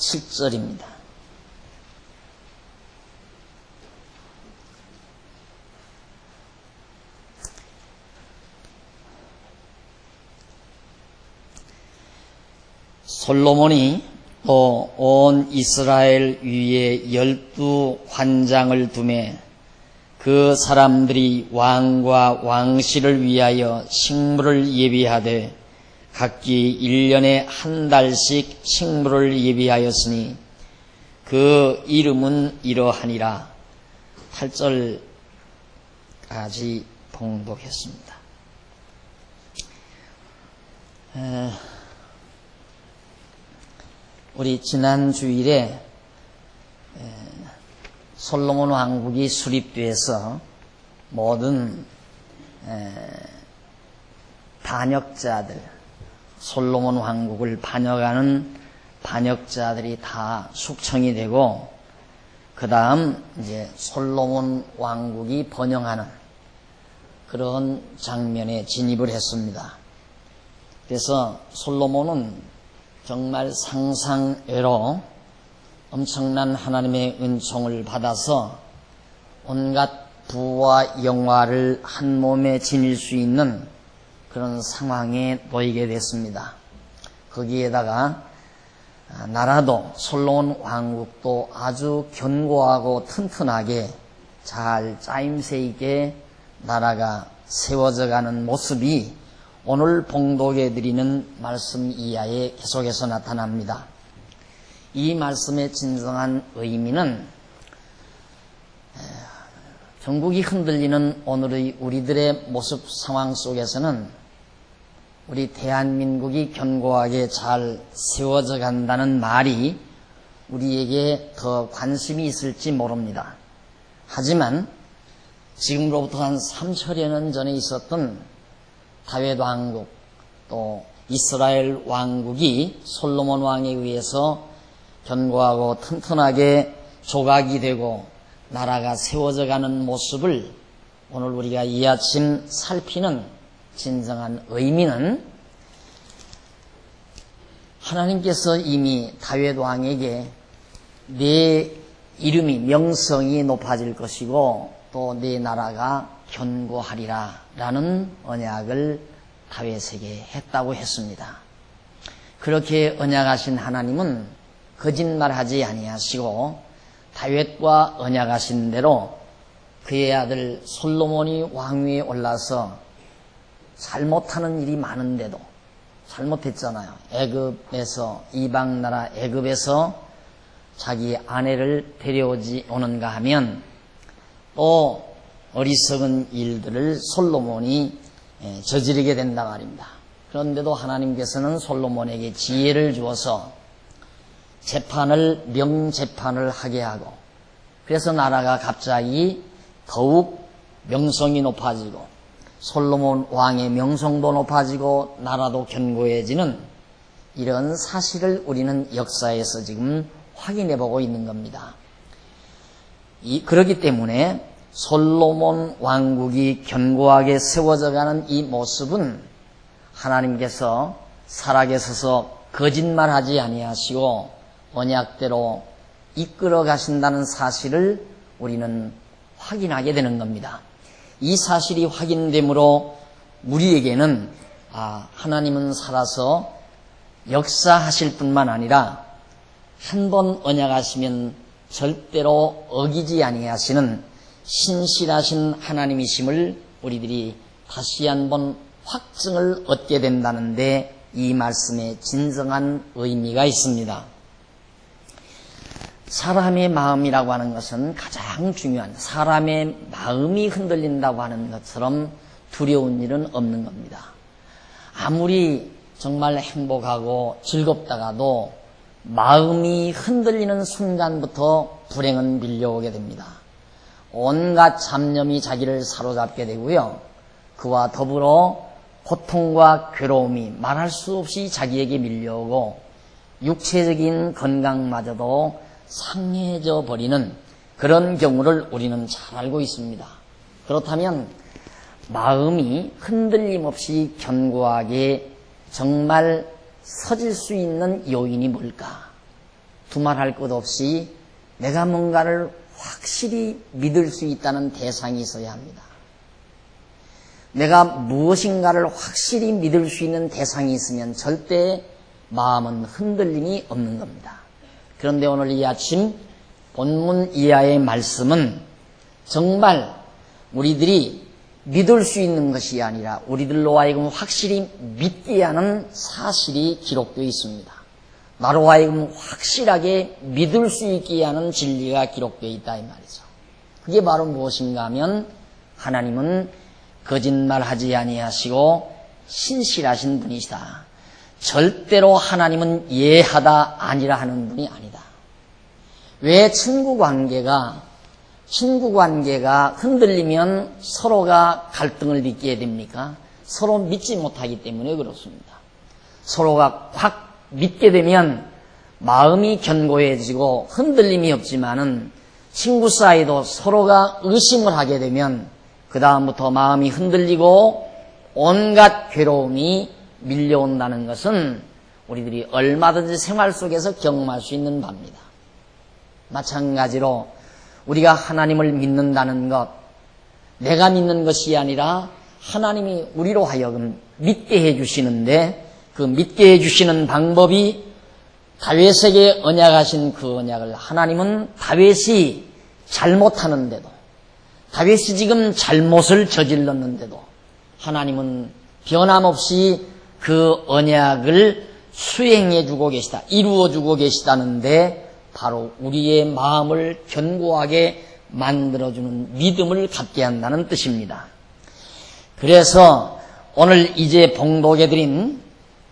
7절입니다. 솔로몬이 또 온 이스라엘 위에 12 관장을 두매 그 사람들이 왕과 왕실을 위하여 식물을 예비하되 각기 1년에 한 달씩 식물을 예비하였으니 그 이름은 이러하니라. 8절까지 봉독했습니다. 우리 지난 주일에 솔로몬 왕국이 수립돼서 모든 반역자들, 솔로몬 왕국을 반역하는 반역자들이 다 숙청이 되고, 그 다음 이제 솔로몬 왕국이 번영하는 그런 장면에 진입을 했습니다. 그래서 솔로몬은 정말 상상외로 엄청난 하나님의 은총을 받아서 온갖 부와 영화를 한 몸에 지닐 수 있는 그런 상황에 놓이게 됐습니다. 거기에다가 나라도, 솔로몬 왕국도 아주 견고하고 튼튼하게 잘 짜임새 있게 나라가 세워져 가는 모습이 오늘 봉독해 드리는 말씀 이하에 계속해서 나타납니다. 이 말씀의 진정한 의미는 전국이 흔들리는 오늘의 우리들의 모습 상황 속에서는 우리 대한민국이 견고하게 잘 세워져 간다는 말이 우리에게 더 관심이 있을지 모릅니다. 하지만 지금으로부터 한 3천여 년 전에 있었던 다윗 왕국, 또 이스라엘 왕국이 솔로몬 왕에 의해서 견고하고 튼튼하게 조각이 되고 나라가 세워져 가는 모습을 오늘 우리가 이 아침 살피는 진정한 의미는, 하나님께서 이미 다윗 왕에게 내 이름이, 명성이 높아질 것이고 또 내 나라가 견고하리라 라는 언약을 다윗에게 했다고 했습니다. 그렇게 언약하신 하나님은 거짓말하지 아니하시고 다윗과 언약하신 대로 그의 아들 솔로몬이 왕위에 올라서 잘못하는 일이 많은데도, 잘못했잖아요. 애굽에서, 이방 나라 애굽에서 자기 아내를 데려오지 오는가 하면 또 어리석은 일들을 솔로몬이 저지르게 된단 말입니다. 그런데도 하나님께서는 솔로몬에게 지혜를 주어서 재판을, 명재판을 하게 하고, 그래서 나라가 갑자기 더욱 명성이 높아지고 솔로몬 왕의 명성도 높아지고 나라도 견고해지는 이런 사실을 우리는 역사에서 지금 확인해 보고 있는 겁니다. 그렇기 때문에 솔로몬 왕국이 견고하게 세워져 가는 이 모습은 하나님께서 살아계셔서 거짓말하지 아니하시고 언약대로 이끌어 가신다는 사실을 우리는 확인하게 되는 겁니다. 이 사실이 확인되므로 우리에게는 하나님은 살아서 역사하실 뿐만 아니라 한 번 언약하시면 절대로 어기지 아니하시는 신실하신 하나님이심을 우리들이 다시 한번 확증을 얻게 된다는데 이 말씀에 진정한 의미가 있습니다. 사람의 마음이라고 하는 것은 가장 중요한, 사람의 마음이 흔들린다고 하는 것처럼 두려운 일은 없는 겁니다. 아무리 정말 행복하고 즐겁다가도 마음이 흔들리는 순간부터 불행은 밀려오게 됩니다. 온갖 잡념이 자기를 사로잡게 되고요. 그와 더불어 고통과 괴로움이 말할 수 없이 자기에게 밀려오고 육체적인 건강마저도 상해져 버리는 그런 경우를 우리는 잘 알고 있습니다. 그렇다면 마음이 흔들림 없이 견고하게 정말 서질 수 있는 요인이 뭘까? 두말할 것 없이 내가 뭔가를 확실히 믿을 수 있다는 대상이 있어야 합니다. 내가 무엇인가를 확실히 믿을 수 있는 대상이 있으면 절대 마음은 흔들림이 없는 겁니다. 그런데 오늘 이 아침 본문 이하의 말씀은 정말 우리들이 믿을 수 있는 것이 아니라 우리들로 하여금 확실히 믿게 하는 사실이 기록되어 있습니다. 나로 하여금 확실하게 믿을 수 있게 하는 진리가 기록되어 있다 이 말이죠. 그게 바로 무엇인가 하면 하나님은 거짓말하지 아니하시고 신실하신 분이시다. 절대로 하나님은 예하다 아니라 하는 분이 아니다. 왜 친구 관계가 흔들리면 서로가 갈등을 빚게 됩니까? 서로 믿지 못하기 때문에 그렇습니다. 서로가 확 믿게 되면 마음이 견고해지고 흔들림이 없지만은 친구 사이도 서로가 의심을 하게 되면 그 다음부터 마음이 흔들리고 온갖 괴로움이 밀려온다는 것은 우리들이 얼마든지 생활 속에서 경험할 수 있는 바입니다. 마찬가지로 우리가 하나님을 믿는다는 것, 내가 믿는 것이 아니라 하나님이 우리로 하여금 믿게 해주시는데 그 믿게 해주시는 방법이 다윗에게 언약하신 그 언약을 하나님은 다윗이 잘못하는데도 다윗이 지금 잘못을 저질렀는데도 하나님은 변함없이 그 언약을 수행해주고 계시다, 이루어주고 계시다는데 바로 우리의 마음을 견고하게 만들어주는 믿음을 갖게 한다는 뜻입니다. 그래서 오늘 이제 봉독해드린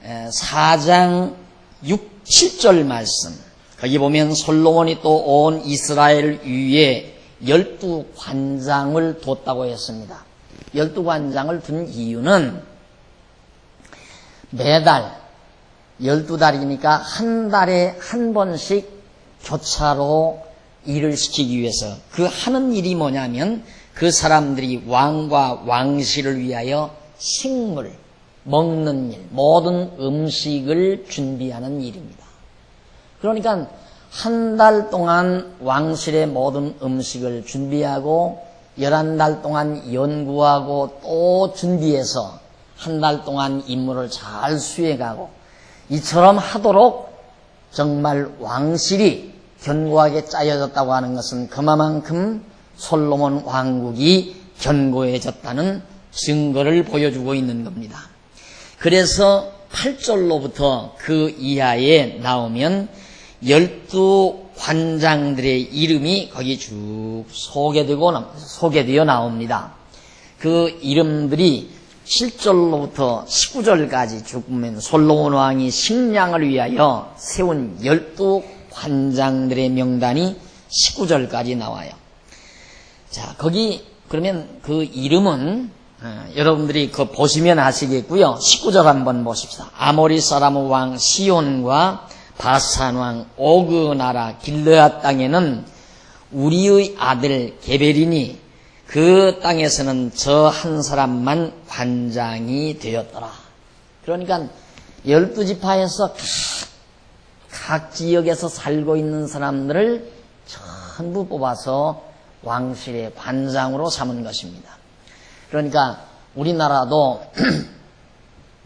4장 6, 7절 말씀, 거기 보면 솔로몬이 또 온 이스라엘 위에 12관장을 뒀다고 했습니다. 12관장을 둔 이유는 매달 12달이니까 한 달에 한 번씩 교차로 일을 시키기 위해서 그 하는 일이 뭐냐면 그 사람들이 왕과 왕실을 위하여 식물, 먹는 일, 모든 음식을 준비하는 일입니다. 그러니까 한 달 동안 왕실의 모든 음식을 준비하고 11달 동안 연구하고 또 준비해서 한 달 동안 임무를 잘 수행하고 이처럼 하도록 정말 왕실이 견고하게 짜여졌다고 하는 것은 그만큼 솔로몬 왕국이 견고해졌다는 증거를 보여주고 있는 겁니다. 그래서 8절로부터 그 이하에 나오면 12관장들의 이름이 거기 쭉 소개되어 나옵니다. 그 이름들이 7절로부터 19절까지 쭉 보면 솔로몬 왕이 식량을 위하여 세운 12관장들의 명단이 19절까지 나와요. 자, 거기 그러면 그 이름은 여러분들이 그 보시면 아시겠고요. 19절 한번 보십시다. 아모리 사람 왕 시온과 바산 왕 오그 나라 길르앗 땅에는 우리의 아들 게베린이 그 땅에서는 저 한 사람만 관장이 되었더라. 그러니까 12지파에서 각 지역에서 살고 있는 사람들을 전부 뽑아서 왕실의 관장으로 삼은 것입니다. 그러니까 우리나라도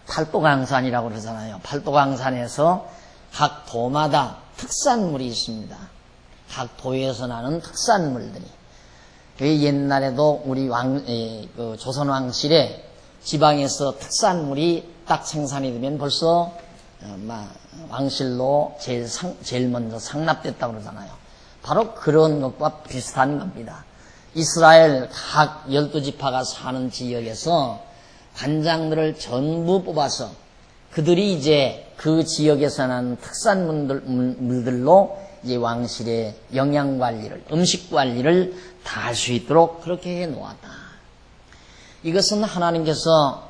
팔도강산이라고 그러잖아요. 팔도강산에서 각 도마다 특산물이 있습니다. 각 도에서 나는 특산물들이. 옛날에도 우리 조선 왕실에 지방에서 특산물이 딱 생산이 되면 벌써 왕실로 제일 먼저 상납됐다고 그러잖아요. 바로 그런 것과 비슷한 겁니다. 이스라엘 각 12지파가 사는 지역에서 관장들을 전부 뽑아서 그들이 이제 그 지역에서 난 특산물들로 이제 왕실의 영양 관리를, 음식 관리를 다 할 수 있도록 그렇게 해 놓았다. 이것은 하나님께서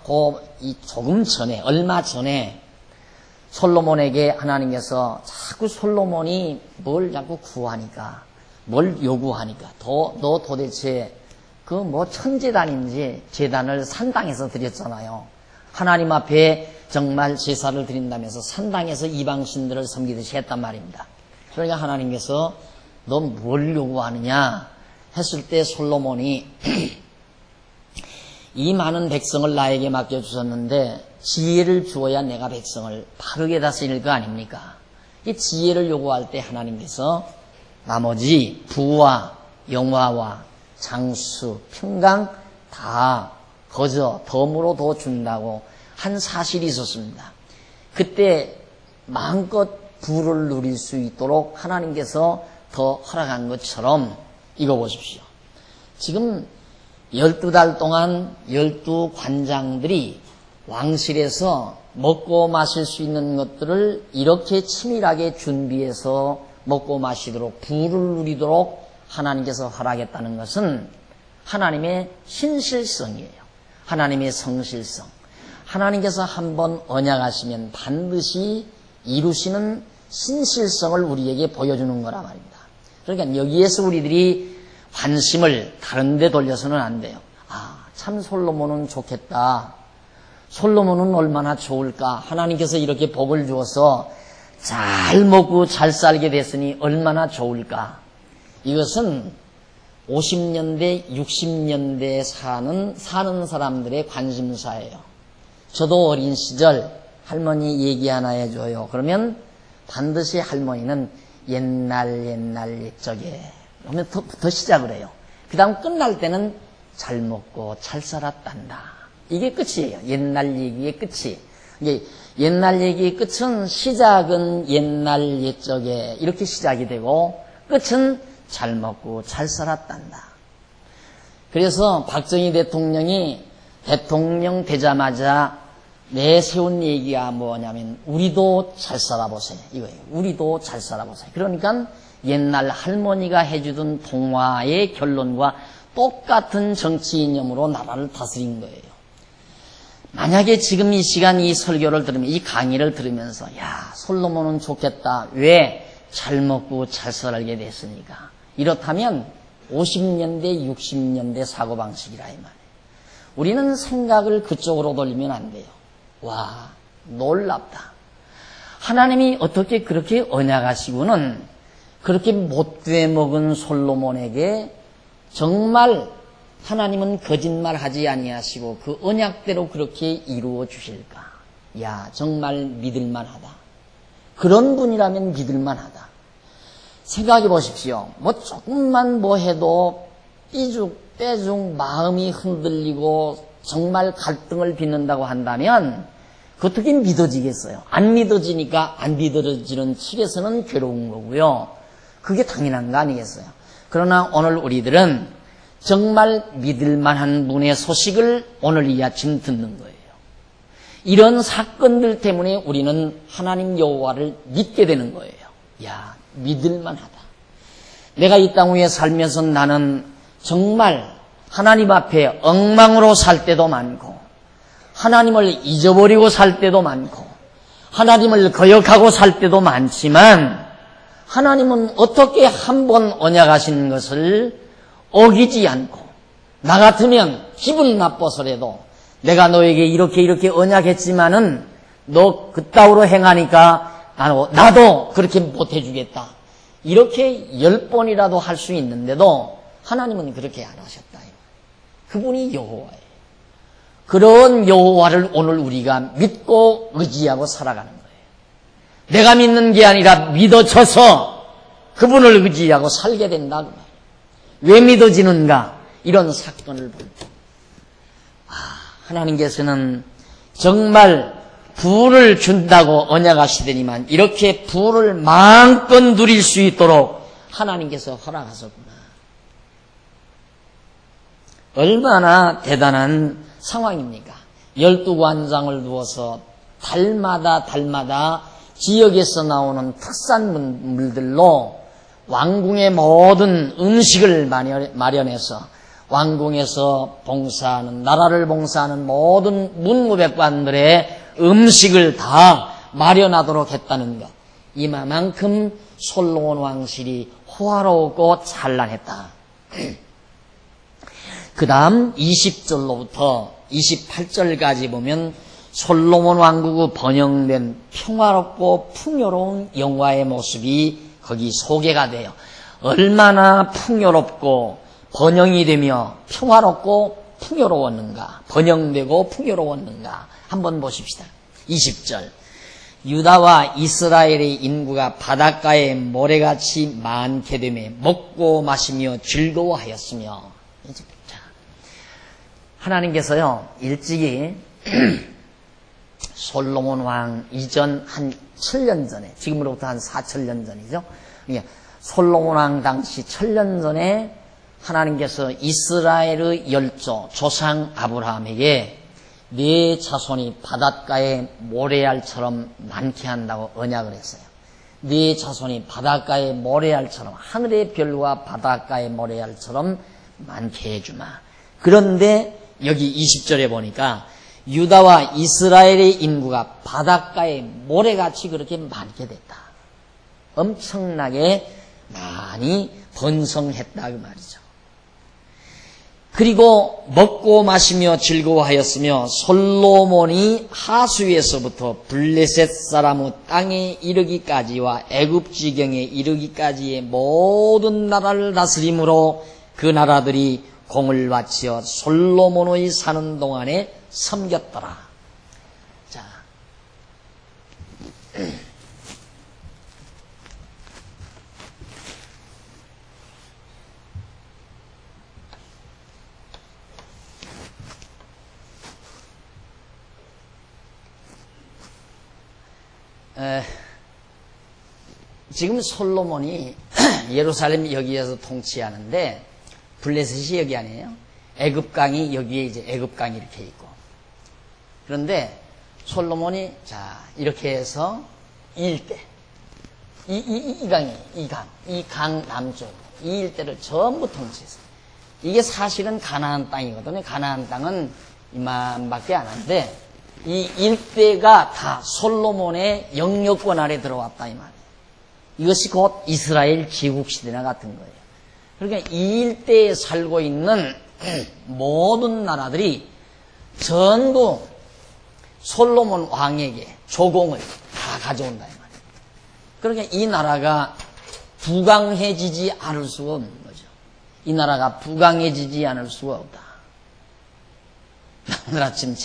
조금 전에, 얼마 전에 솔로몬에게 하나님께서 자꾸 솔로몬이 뭘 자꾸 구하니까, 뭘 요구하니까, 너 도대체 그 천제단인지 제단을 산당에서 드렸잖아요. 하나님 앞에 정말 제사를 드린다면서 산당에서 이방신들을 섬기듯이 했단 말입니다. 그러니까 하나님께서 너 뭘 요구하느냐 했을 때 솔로몬이 이 많은 백성을 나에게 맡겨주셨는데 지혜를 주어야 내가 백성을 바르게 다스릴 거 아닙니까? 이 지혜를 요구할 때 하나님께서 나머지 부와 영화와 장수, 평강 다 거저 덤으로 더 준다고 한 사실이 있었습니다. 그때 마음껏 부를 누릴 수 있도록 하나님께서 더 허락한 것처럼 이거 보십시오. 지금 12달 동안 12관장들이 왕실에서 먹고 마실 수 있는 것들을 이렇게 치밀하게 준비해서 먹고 마시도록 부를 누리도록 하나님께서 허락했다는 것은 하나님의 신실성이에요. 하나님의 성실성. 하나님께서 한번 언약하시면 반드시 이루시는 신실성을 우리에게 보여주는 거란 말입니다. 그러니까 여기에서 우리들이 관심을 다른 데 돌려서는 안 돼요. 아, 참 솔로몬은 좋겠다. 솔로몬은 얼마나 좋을까. 하나님께서 이렇게 복을 주어서 잘 먹고 잘 살게 됐으니 얼마나 좋을까. 이것은 50년대, 60년대에 사는 사람들의 관심사예요. 저도 어린 시절 할머니 얘기 하나 해줘요. 그러면 반드시 할머니는 옛날 옛적에 그러면 더 시작을 해요. 그 다음 끝날 때는 잘 먹고 잘 살았단다. 이게 끝이에요. 옛날 얘기의 끝이. 이게 옛날 얘기의 끝은 시작은 옛날 옛적에 이렇게 시작이 되고 끝은 잘 먹고 잘 살았단다. 그래서 박정희 대통령이 대통령 되자마자 내세운 얘기가 뭐냐면 우리도 잘 살아보세요. 이거예요. 우리도 잘 살아보세요. 그러니까 옛날 할머니가 해주던 동화의 결론과 똑같은 정치 이념으로 나라를 다스린 거예요. 만약에 지금 이 시간 이 설교를 들으면 이 강의를 들으면서 야 솔로몬은 좋겠다. 왜? 잘 먹고 잘 살게 됐으니까. 이렇다면 50년대 60년대 사고방식이라 이 말이에요. 우리는 생각을 그쪽으로 돌리면 안 돼요. 와 놀랍다. 하나님이 어떻게 그렇게 언약하시고는 그렇게 못돼 먹은 솔로몬에게 정말 하나님은 거짓말하지 아니하시고 그 언약대로 그렇게 이루어 주실까? 야 정말 믿을만하다. 그런 분이라면 믿을만하다. 생각해 보십시오. 뭐 조금만 뭐 해도 삐죽빼죽 마음이 흔들리고 정말 갈등을 빚는다고 한다면 그 어떻게 믿어지겠어요? 안 믿어지니까 안 믿어지는 측에서는 괴로운 거고요. 그게 당연한 거 아니겠어요? 그러나 오늘 우리들은 정말 믿을만한 분의 소식을 오늘 이 아침 듣는 거예요. 이런 사건들 때문에 우리는 하나님 여호와를 믿게 되는 거예요. 야, 믿을만하다. 내가 이 땅 위에 살면서 나는 정말 하나님 앞에 엉망으로 살 때도 많고 하나님을 잊어버리고 살 때도 많고 하나님을 거역하고 살 때도 많지만 하나님은 어떻게 한 번 언약하신 것을 어기지 않고 나 같으면 기분 나빠서라도 내가 너에게 이렇게 언약했지만은 너 그따위로 행하니까 나도 그렇게 못해주겠다. 이렇게 10번이라도 할 수 있는데도 하나님은 그렇게 안 하셨다. 그분이 여호와예요. 그런 여호와를 오늘 우리가 믿고 의지하고 살아가는 거예요. 내가 믿는 게 아니라 믿어져서 그분을 의지하고 살게 된다. 그 말이에요. 왜 믿어지는가? 이런 사건을 볼 때 하나님께서는 정말 부를 준다고 언약하시더니만 이렇게 부를 마음껏 누릴 수 있도록 하나님께서 허락하셨구나. 얼마나 대단한 상황입니까? 12관장을 두어서 달마다 지역에서 나오는 특산물들로 왕궁의 모든 음식을 마련해서 왕궁에서 봉사하는 나라를 봉사하는 모든 문무백관들의 음식을 다 마련하도록 했다는 것. 이만큼 솔로몬 왕실이 호화롭고 찬란했다. 그 다음 20절로부터 28절까지 보면 솔로몬 왕국의 번영된 평화롭고 풍요로운 영화의 모습이 거기 소개가 돼요. 얼마나 풍요롭고 번영이 되며 평화롭고 풍요로웠는가, 번영되고 풍요로웠는가 한번 보십시다. 20절 유다와 이스라엘의 인구가 바닷가에 모래같이 많게 되며 먹고 마시며 즐거워하였으며. 자, 하나님께서요 일찍이 솔로몬 왕 이전 한 7년 전에, 지금으로부터 한 4천년 전이죠. 솔로몬 왕 당시 1000년 전에 하나님께서 이스라엘의 열조 조상 아브라함에게 네 자손이 바닷가의 모래알처럼 많게 한다고 언약을 했어요. 네 자손이 바닷가의 모래알처럼, 하늘의 별과 바닷가의 모래알처럼 많게 해주마. 그런데 여기 20절에 보니까 유다와 이스라엘의 인구가 바닷가의 모래같이 그렇게 많게 됐다. 엄청나게 많이 번성했다 그 말이죠. 그리고 먹고 마시며 즐거워하였으며 솔로몬이 하수에서부터 블레셋 사람의 땅에 이르기까지와 애굽 지경에 이르기까지의 모든 나라를 다스림으로 그 나라들이 공을 바치어 솔로몬의 사는 동안에 섬겼더라. 자, 지금 솔로몬이 예루살렘 여기에서 통치하는데 블레셋이 여기 아니에요? 애굽강이 여기에 이제 애굽강이 이렇게 있고. 그런데 솔로몬이 자 이렇게 해서 이 일대, 이 강 남쪽 이 일대를 전부 통치했어요. 이게 사실은 가나안 땅이거든요. 가나안 땅은 이만밖에 안 하는데 이 일대가 다 솔로몬의 영역권 아래 들어왔다 이 말이에요. 이것이 곧 이스라엘 제국시대나 같은 거예요. 그러니까 이 일대에 살고 있는 모든 나라들이 전부 솔로몬 왕에게 조공을 다 가져온다 이 말이에요. 그러니까 이 나라가 부강해지지 않을 수가 없는 거죠. 이 나라가 부강해지지 않을 수가 없다. 오늘 아침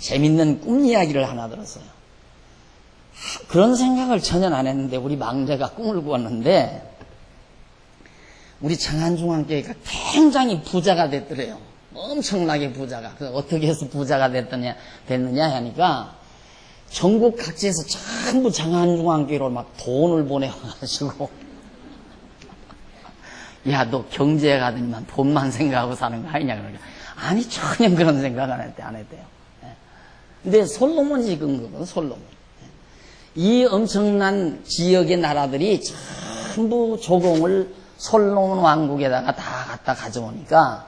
재밌는 꿈 이야기를 하나 들었어요. 그런 생각을 전혀 안 했는데 우리 막내가 꿈을 꾸었는데 우리 장안중앙교회가 굉장히 부자가 됐더래요. 엄청나게 부자가. 그래서 어떻게 해서 부자가 됐느냐 하니까 전국 각지에서 전부 장안중앙교회로 막 돈을 보내와가지고 야, 너 경제에 가더니만 돈만 생각하고 사는 거 아니냐 그러니까 아니 전혀 그런 생각 안 했대요. 근데 솔로몬이 지금 그거는 솔로몬. 이 엄청난 지역의 나라들이 전부 조공을 솔로몬 왕국에다가 다 갖다 가져오니까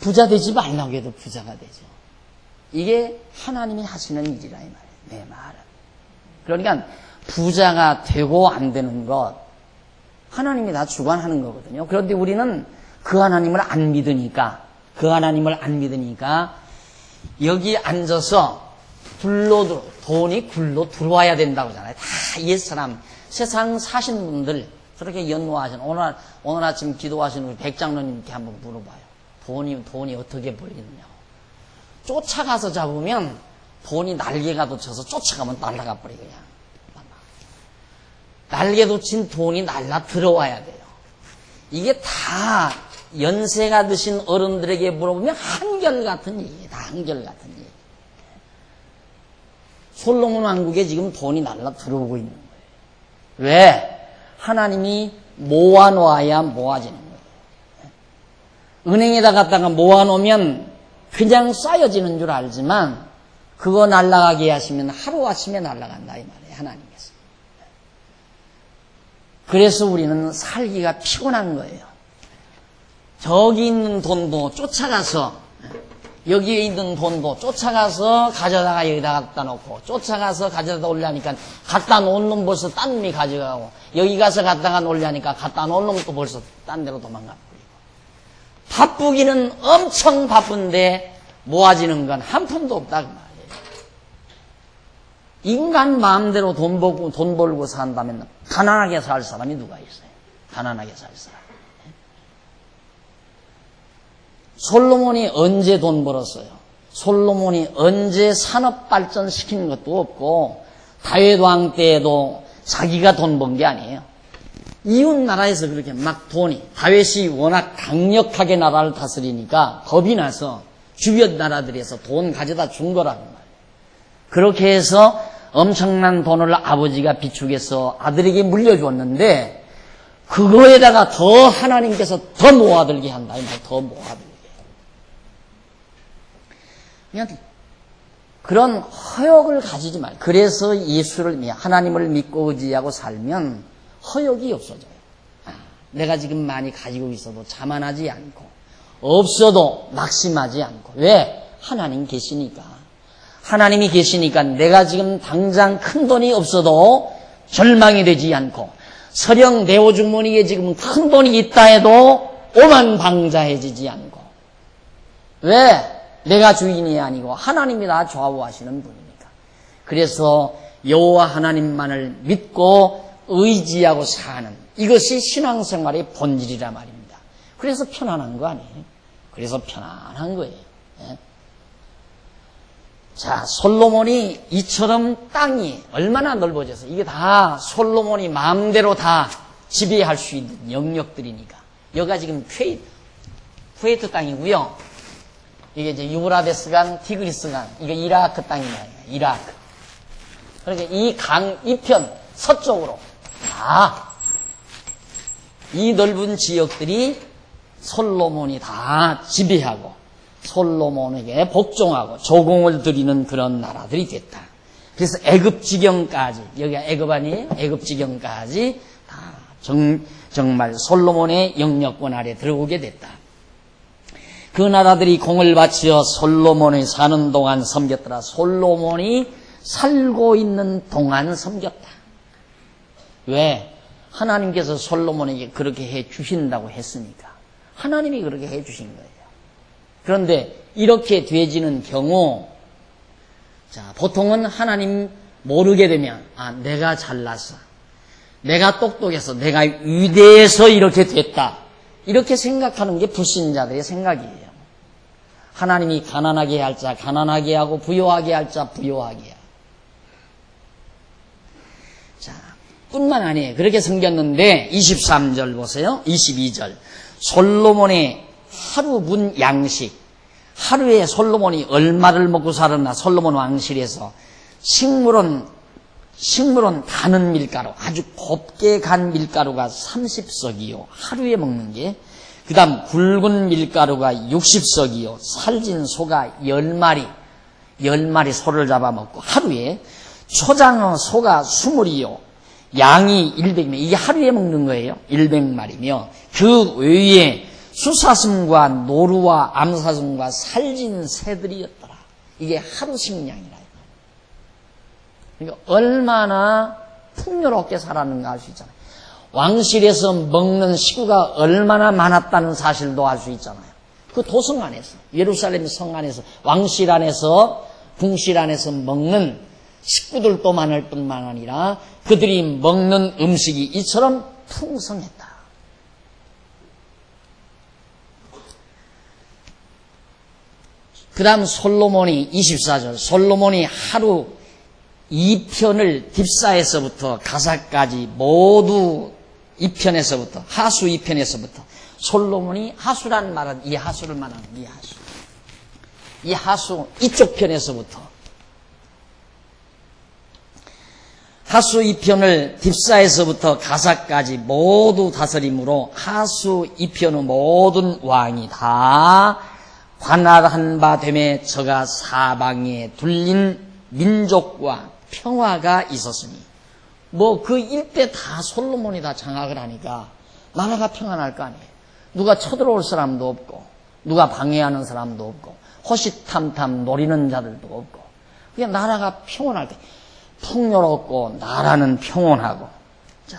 부자 되지 말라고 해도 부자가 되죠. 이게 하나님이 하시는 일이라 이 말이에요. 내 말은. 그러니까 부자가 되고 안 되는 것 하나님이 다 주관하는 거거든요. 그런데 우리는 그 하나님을 안 믿으니까 여기 앉아서 돈이 굴러 들어와야 된다고 하잖아요. 다 옛사람, 세상 사신 분들, 그렇게 연로하신, 오늘 아침 기도하시는 우리 백장로님께 한번 물어봐요. 돈이 어떻게 벌리느냐고. 쫓아가서 잡으면 돈이 날개가 돋쳐서 쫓아가면 날아가 버려, 그냥. 날개 돋친 돈이 날라 들어와야 돼요. 이게 다 연세가 드신 어른들에게 물어보면 한결같은 얘기예요. 다 한결같은 얘기. 솔로몬 왕국에 지금 돈이 날라 들어오고 있는 거예요. 왜? 하나님이 모아놓아야 모아지는 거예요. 은행에다 갖다가 모아놓으면 그냥 쌓여지는 줄 알지만 그거 날아가게 하시면 하루아침에 날아간다 이 말이에요. 하나님께서. 그래서 우리는 살기가 피곤한 거예요. 저기 있는 돈도 쫓아가서 여기에 있는 돈도 쫓아가서 가져다가 여기다 갖다 놓고 쫓아가서 가져다 올려니까 갖다 놓은 놈 벌써 딴 놈이 가져가고 여기 가서 갖다가 놓으려니까 갖다 놓은 놈도 벌써 딴 데로 도망가 버리고 바쁘기는 엄청 바쁜데 모아지는 건 한 푼도 없다 그 말이에요. 인간 마음대로 돈 벌고 산다면 가난하게 살 사람이 누가 있어요? 가난하게 살 사람. 솔로몬이 언제 돈 벌었어요? 솔로몬이 언제 산업 발전시키는 것도 없고 다윗 왕 때에도 자기가 돈 번 게 아니에요. 이웃 나라에서 그렇게 막 돈이, 다윗이 워낙 강력하게 나라를 다스리니까 겁이 나서 주변 나라들에서 돈 가져다 준 거라는 말이에요. 그렇게 해서 엄청난 돈을 아버지가 비축해서 아들에게 물려주었는데 그거에다가 더 하나님께서 더 모아들게 한다. 이 말, 더 모아들게. 그냥 그런 허욕을 가지지 말. 그래서 하나님을 믿고 의지하고 살면 허욕이 없어져요. 내가 지금 많이 가지고 있어도 자만하지 않고 없어도 낙심하지 않고. 왜? 하나님 계시니까. 하나님이 계시니까 내가 지금 당장 큰 돈이 없어도 절망이 되지 않고 설령 내 오주머니에 지금 큰 돈이 있다 해도 오만방자해지지 않고. 왜? 내가 주인이 아니고 하나님이 나 좌우하시는 분이니까. 그래서 여호와 하나님만을 믿고 의지하고 사는 이것이 신앙생활의 본질이라 말입니다. 그래서 편안한 거 아니에요? 그래서 편안한 거예요. 예? 자, 솔로몬이 이처럼 땅이 얼마나 넓어져서 이게 다 솔로몬이 마음대로 다 지배할 수 있는 영역들이니까. 여기가 지금 쿠웨이트 땅이고요. 이게 이제 유브라데스강, 티그리스강, 이게 이라크 땅이에요. 이라크. 그러니까 이 강 이편 서쪽으로 다 이 넓은 지역들이 솔로몬이 다 지배하고 솔로몬에게 복종하고 조공을 드리는 그런 나라들이 됐다. 그래서 애굽 지경까지, 여기가 애굽 아니에요? 애굽 지경까지 다 정말 솔로몬의 영역권 아래 들어오게 됐다. 그 나라들이 공을 바치어 솔로몬이 사는 동안 섬겼더라. 솔로몬이 살고 있는 동안 섬겼다. 왜? 하나님께서 솔로몬에게 그렇게 해 주신다고 했으니까. 하나님이 그렇게 해 주신 거예요. 그런데 이렇게 되지는 경우, 자, 보통은 하나님 모르게 되면, 내가 잘났어. 내가 똑똑해서, 내가 위대해서 이렇게 됐다. 이렇게 생각하는 게 불신자들의 생각이에요. 하나님이 가난하게 할 자 가난하게 하고 부요하게 할 자 부요하게 하고. 자, 뿐만 아니에요. 그렇게 섬겼는데 23절 보세요. 22절. 솔로몬의 하루 문 양식. 하루에 솔로몬이 얼마를 먹고 살았나. 솔로몬 왕실에서 식물은 가는 밀가루, 아주 곱게 간 밀가루가 30석이요. 하루에 먹는 게. 그 다음 굵은 밀가루가 60석이요. 살진 소가 10마리 소를 잡아먹고 하루에. 초장어 소가 20이요. 양이 100명. 이게 하루에 먹는 거예요. 100마리며 그 외에 수사슴과 노루와 암사슴과 살진 새들이었더라. 이게 하루 식량이라. 그러니까 얼마나 풍요롭게 살았는가 알 수 있잖아요. 왕실에서 먹는 식구가 얼마나 많았다는 사실도 알 수 있잖아요. 그 도성 안에서, 예루살렘 성 안에서, 왕실 안에서, 궁실 안에서 먹는 식구들도 많을 뿐만 아니라 그들이 먹는 음식이 이처럼 풍성했다. 그 다음 솔로몬이 24절. 솔로몬이 하루 2편을 딥사에서부터 가사까지 모두 2편에서부터 하수 2편에서부터 솔로몬이 하수란 말은 이 하수를 말하는 이 하수 이쪽 편에서부터 하수 2편을 딥사에서부터 가사까지 모두 다스림으로 하수 2편의 모든 왕이 다 관할한 바 되매 저가 사방에 둘린 민족과 평화가 있었으니. 그 일대 다 솔로몬이 다 장악을 하니까 나라가 평안할 거 아니에요. 누가 쳐들어올 사람도 없고 누가 방해하는 사람도 없고 호시탐탐 노리는 자들도 없고 그냥 나라가 평온할 때 풍요롭고 나라는 평온하고. 자,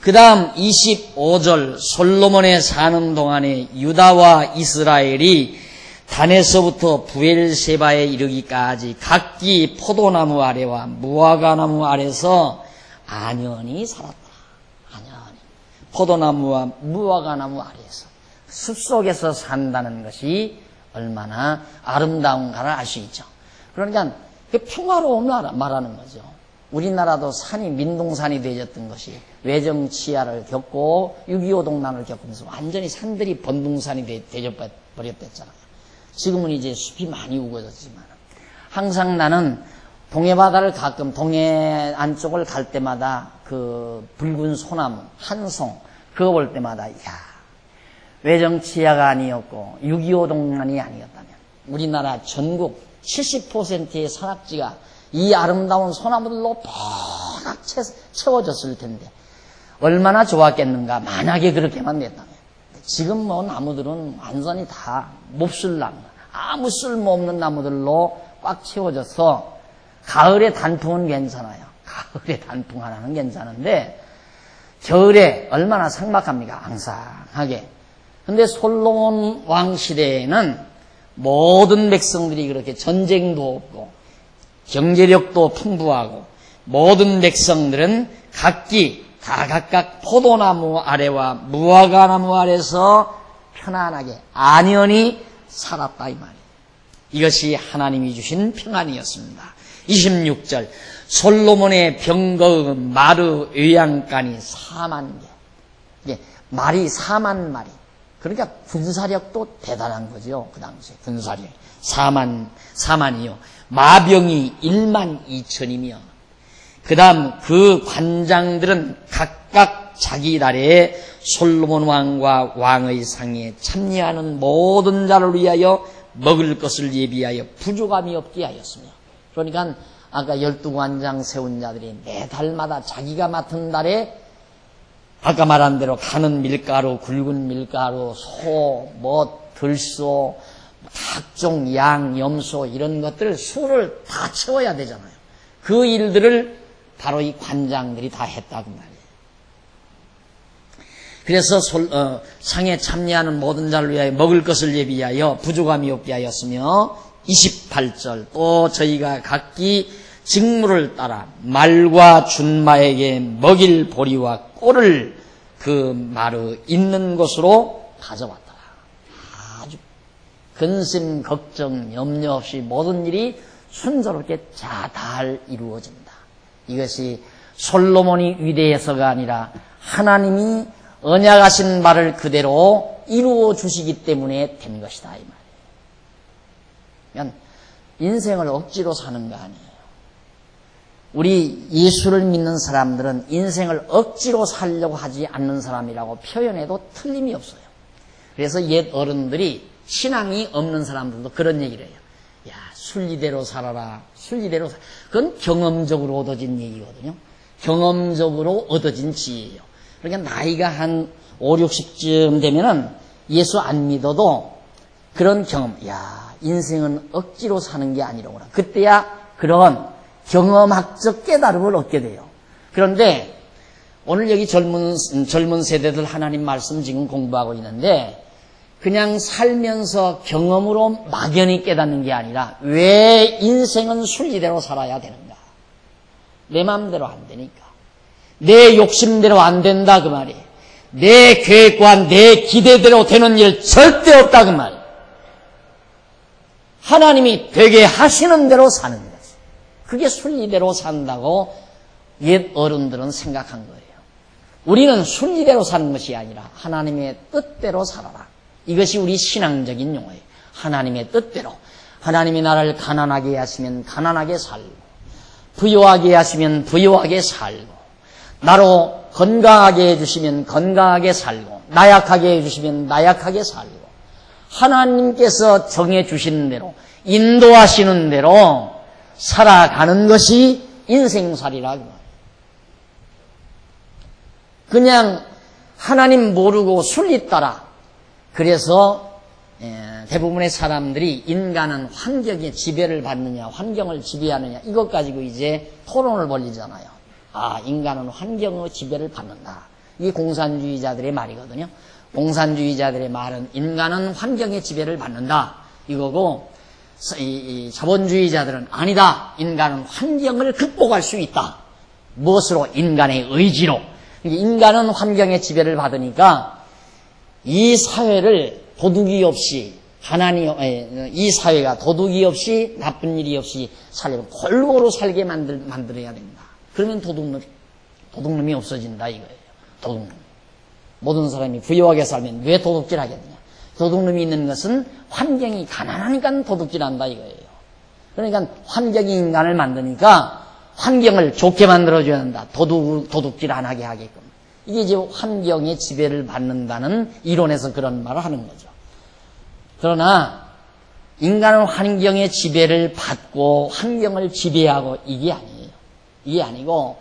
그 다음 25절. 솔로몬의 사는 동안에 유다와 이스라엘이 단에서부터 부엘세바에 이르기까지 각기 포도나무 아래와 무화과나무 아래서 안연히 살았다. 안연히. 포도나무와 무화과나무 아래에서 숲속에서 산다는 것이 얼마나 아름다운가를 알 수 있죠. 그러니까 그 평화로움을 말하는 거죠. 우리나라도 산이 민둥산이 되어졌던 것이 외정치하를 겪고 6.25 동란을 겪으면서 완전히 산들이 번둥산이 되어버렸댔잖아요. 지금은 이제 숲이 많이 우거졌지만 항상 나는 동해바다를 가끔 동해 안쪽을 갈 때마다 그 붉은 소나무 한송 그거 볼 때마다 외정치하가 아니었고 6.25 동란이 아니었다면 우리나라 전국 70%의 산악지가 이 아름다운 소나무들로 퍽 채워졌을 텐데 얼마나 좋았겠는가 만약에 그렇게만 됐다면. 지금 뭐 나무들은 완전히 다 몹쓸나무 아무 쓸모없는 나무들로 꽉 채워져서 가을에 단풍은 괜찮아요. 가을에 단풍 하나는 괜찮은데 겨울에 얼마나 삭막합니까? 앙상하게. 근데 솔로몬 왕 시대에는 모든 백성들이 그렇게 전쟁도 없고 경제력도 풍부하고 모든 백성들은 각각 포도나무 아래와 무화과나무 아래서 편안하게 안연히 살았다 이 말이에요. 이것이 하나님이 주신 평안이었습니다. 26절 솔로몬의 병거의 마르 외양간이 4만 개. 말이 4만 마리. 그러니까 군사력도 대단한 거죠. 그 당시에 군사력 4만이요. 마병이 1만 2천이며 그 다음 그 관장들은 각각 자기 나라에 솔로몬 왕과 왕의 상에 참여하는 모든 자를 위하여 먹을 것을 예비하여 부족함이 없게 하였으며 그러니까 아까 12관장 세운 자들이 매달마다 자기가 맡은 달에 아까 말한 대로 가는 밀가루, 굵은 밀가루, 소, 들소, 각종 양, 염소 이런 것들 수를 다 채워야 되잖아요. 그 일들을 바로 이 관장들이 다 했다고 말이에요. 그래서 상에 참여하는 모든 자를 위하여 먹을 것을 예비하여 부족함이 없게 하였으며 28절 또 저희가 각기 직무를 따라 말과 준마에게 먹일 보리와 꼴을 그 마르 있는 곳으로 가져왔더라. 아주 근심 걱정 염려 없이 모든 일이 순조롭게 잘 이루어진다. 이것이 솔로몬이 위대해서가 아니라 하나님이 언약하신 말을 그대로 이루어 주시기 때문에 된 것이다 이 말이에요. 그러니까 인생을 억지로 사는 거 아니에요. 우리 예수를 믿는 사람들은 인생을 억지로 살려고 하지 않는 사람이라고 표현해도 틀림이 없어요. 그래서 옛 어른들이 신앙이 없는 사람들도 그런 얘기를 해요. 야, 순리대로 살아라. 순리대로 살아라. 그건 경험적으로 얻어진 얘기거든요. 경험적으로 얻어진 지혜예요. 그러니까 나이가 한 5, 60쯤 되면은 예수 안 믿어도 그런 경험, 야, 인생은 억지로 사는 게 아니로구나. 그때야 그런 경험학적 깨달음을 얻게 돼요. 그런데 오늘 여기 젊은 세대들 하나님 말씀 지금 공부하고 있는데 그냥 살면서 경험으로 막연히 깨닫는 게 아니라 왜 인생은 순리대로 살아야 되는가? 내 마음대로 안 되니까. 내 욕심대로 안 된다 그 말이에요. 내 계획과 내 기대대로 되는 일 절대 없다 그 말이에요. 하나님이 되게 하시는 대로 사는 거예요. 그게 순리대로 산다고 옛 어른들은 생각한 거예요. 우리는 순리대로 사는 것이 아니라 하나님의 뜻대로 살아라. 이것이 우리 신앙적인 용어예요. 하나님의 뜻대로. 하나님이 나를 가난하게 하시면 가난하게 살고 부유하게 하시면 부유하게 살고 나로 건강하게 해주시면 건강하게 살고 나약하게 해주시면 나약하게 살고 하나님께서 정해주시는 대로 인도하시는 대로 살아가는 것이 인생살이라. 그냥 하나님 모르고 순리 따라. 그래서 대부분의 사람들이 인간은 환경에 지배를 받느냐 환경을 지배하느냐 이것 가지고 이제 토론을 벌이잖아요. 아, 인간은 환경의 지배를 받는다. 이게 공산주의자들의 말이거든요. 공산주의자들의 말은 인간은 환경의 지배를 받는다. 이거고, 이 자본주의자들은 아니다. 인간은 환경을 극복할 수 있다. 무엇으로? 인간의 의지로. 인간은 환경의 지배를 받으니까 이 사회를 도둑이 없이 이 사회가 도둑이 없이 나쁜 일이 없이 살려면 골고루 살게 만들어야 된다. 그러면 도둑놈이 없어진다 이거예요. 도둑놈. 모든 사람이 부유하게 살면 왜 도둑질 하겠느냐. 도둑놈이 있는 것은 환경이 가난하니까 도둑질한다 이거예요. 그러니까 환경이 인간을 만드니까 환경을 좋게 만들어줘야 한다. 도둑질 안 하게 하게끔. 이게 이제 환경의 지배를 받는다는 이론에서 그런 말을 하는 거죠. 그러나 인간은 환경의 지배를 받고 환경을 지배하고 이게 아니에요. 이게 아니고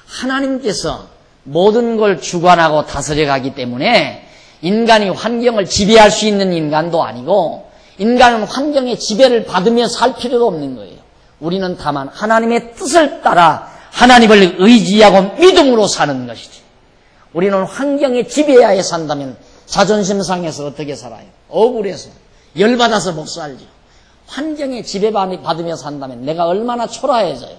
하나님께서 모든 걸 주관하고 다스려가기 때문에 인간이 환경을 지배할 수 있는 인간도 아니고 인간은 환경의 지배를 받으며 살 필요도 없는 거예요. 우리는 다만 하나님의 뜻을 따라 하나님을 의지하고 믿음으로 사는 것이지. 우리는 환경의 지배하에 산다면 자존심 상해서 어떻게 살아요? 억울해서 열받아서 못 살죠. 환경의 지배받으며 산다면 내가 얼마나 초라해져요.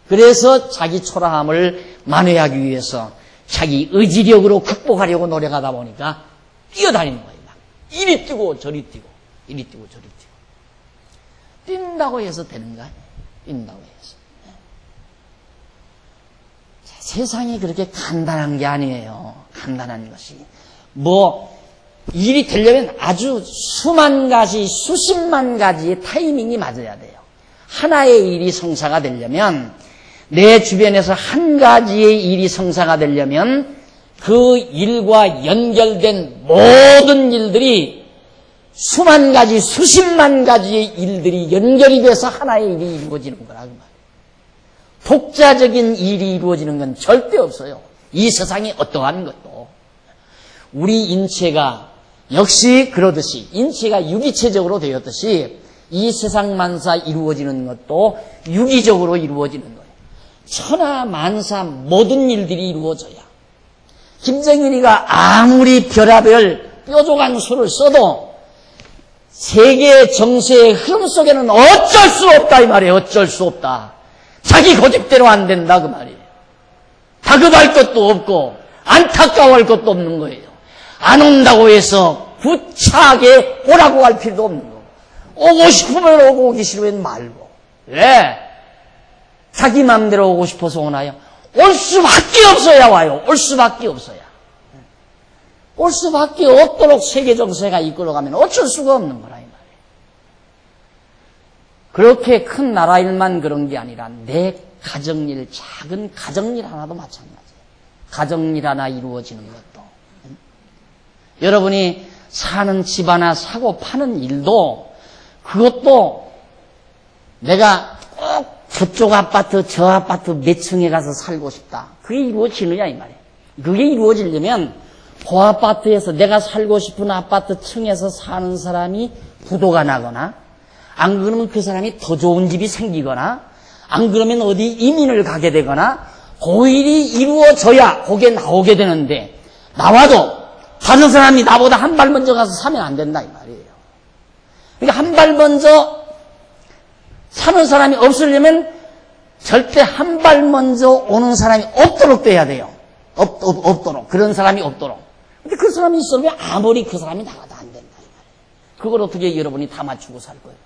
그래서 자기 초라함을 만회하기 위해서 자기 의지력으로 극복하려고 노력하다 보니까 뛰어다니는 거예요. 이리 뛰고 저리 뛰고 이리 뛰고 저리 뛰고. 뛴다고 해서 되는 거 아니에요. 뛴다고 해서. 자, 세상이 그렇게 간단한 게 아니에요. 간단한 것이. 일이 되려면 아주 수만 가지, 수십만 가지의 타이밍이 맞아야 돼요. 하나의 일이 성사가 되려면, 내 주변에서 한 가지의 일이 성사가 되려면 그 일과 연결된 모든 일들이 수만 가지, 수십만 가지의 일들이 연결이 돼서 하나의 일이 이루어지는 거라 그 말이에요. 독자적인 일이 이루어지는 건 절대 없어요. 이 세상에 어떠한 것도. 우리 인체가 역시 그러듯이 인체가 유기체적으로 되었듯이 이 세상 만사 이루어지는 것도 유기적으로 이루어지는 거예요. 천하 만사 모든 일들이 이루어져야. 김정일이가 아무리 별하별 뾰족한 수를 써도 세계 정세의 흐름 속에는 어쩔 수 없다 이 말이에요. 어쩔 수 없다. 자기 고집대로 안 된다 그 말이에요. 다급할 것도 없고 안타까워할 것도 없는 거예요. 안 온다고 해서 구차하게 오라고 할 필요도 없는 거고, 오고 싶으면 오고 오기 싫으면 말고. 왜? 자기 마음대로 오고 싶어서 오나요? 올 수밖에 없어야 와요. 올 수밖에 없어야. 올 수밖에 없도록 세계 정세가 이끌어가면 어쩔 수가 없는 거라 이 말이에요. 그렇게 큰 나라 일만 그런 게 아니라 내 가정일, 작은 가정일 하나도 마찬가지예요. 가정일 하나 이루어지는 것도. 여러분이 사는 집 하나 사고 파는 일도 그것도 내가 꼭 저쪽 아파트 저 아파트 몇 층에 가서 살고 싶다. 그게 이루어지느냐 이 말이에요. 그게 이루어지려면 그 아파트에서 내가 살고 싶은 아파트 층에서 사는 사람이 부도가 나거나 안 그러면 그 사람이 더 좋은 집이 생기거나 안 그러면 어디 이민을 가게 되거나 그 일이 이루어져야 거기에 나오게 되는데 나와도 다른 사람이 나보다 한 발 먼저 가서 사면 안 된다 이 말이에요. 그러니까 한 발 먼저 사는 사람이 없으려면 절대 한 발 먼저 오는 사람이 없도록 돼야 돼요. 없도록. 그런 사람이 없도록. 근데 그 사람이 있으면 아무리 그 사람이 나가도 안 된다 이 말이에요. 그걸 어떻게 여러분이 다 맞추고 살 거예요.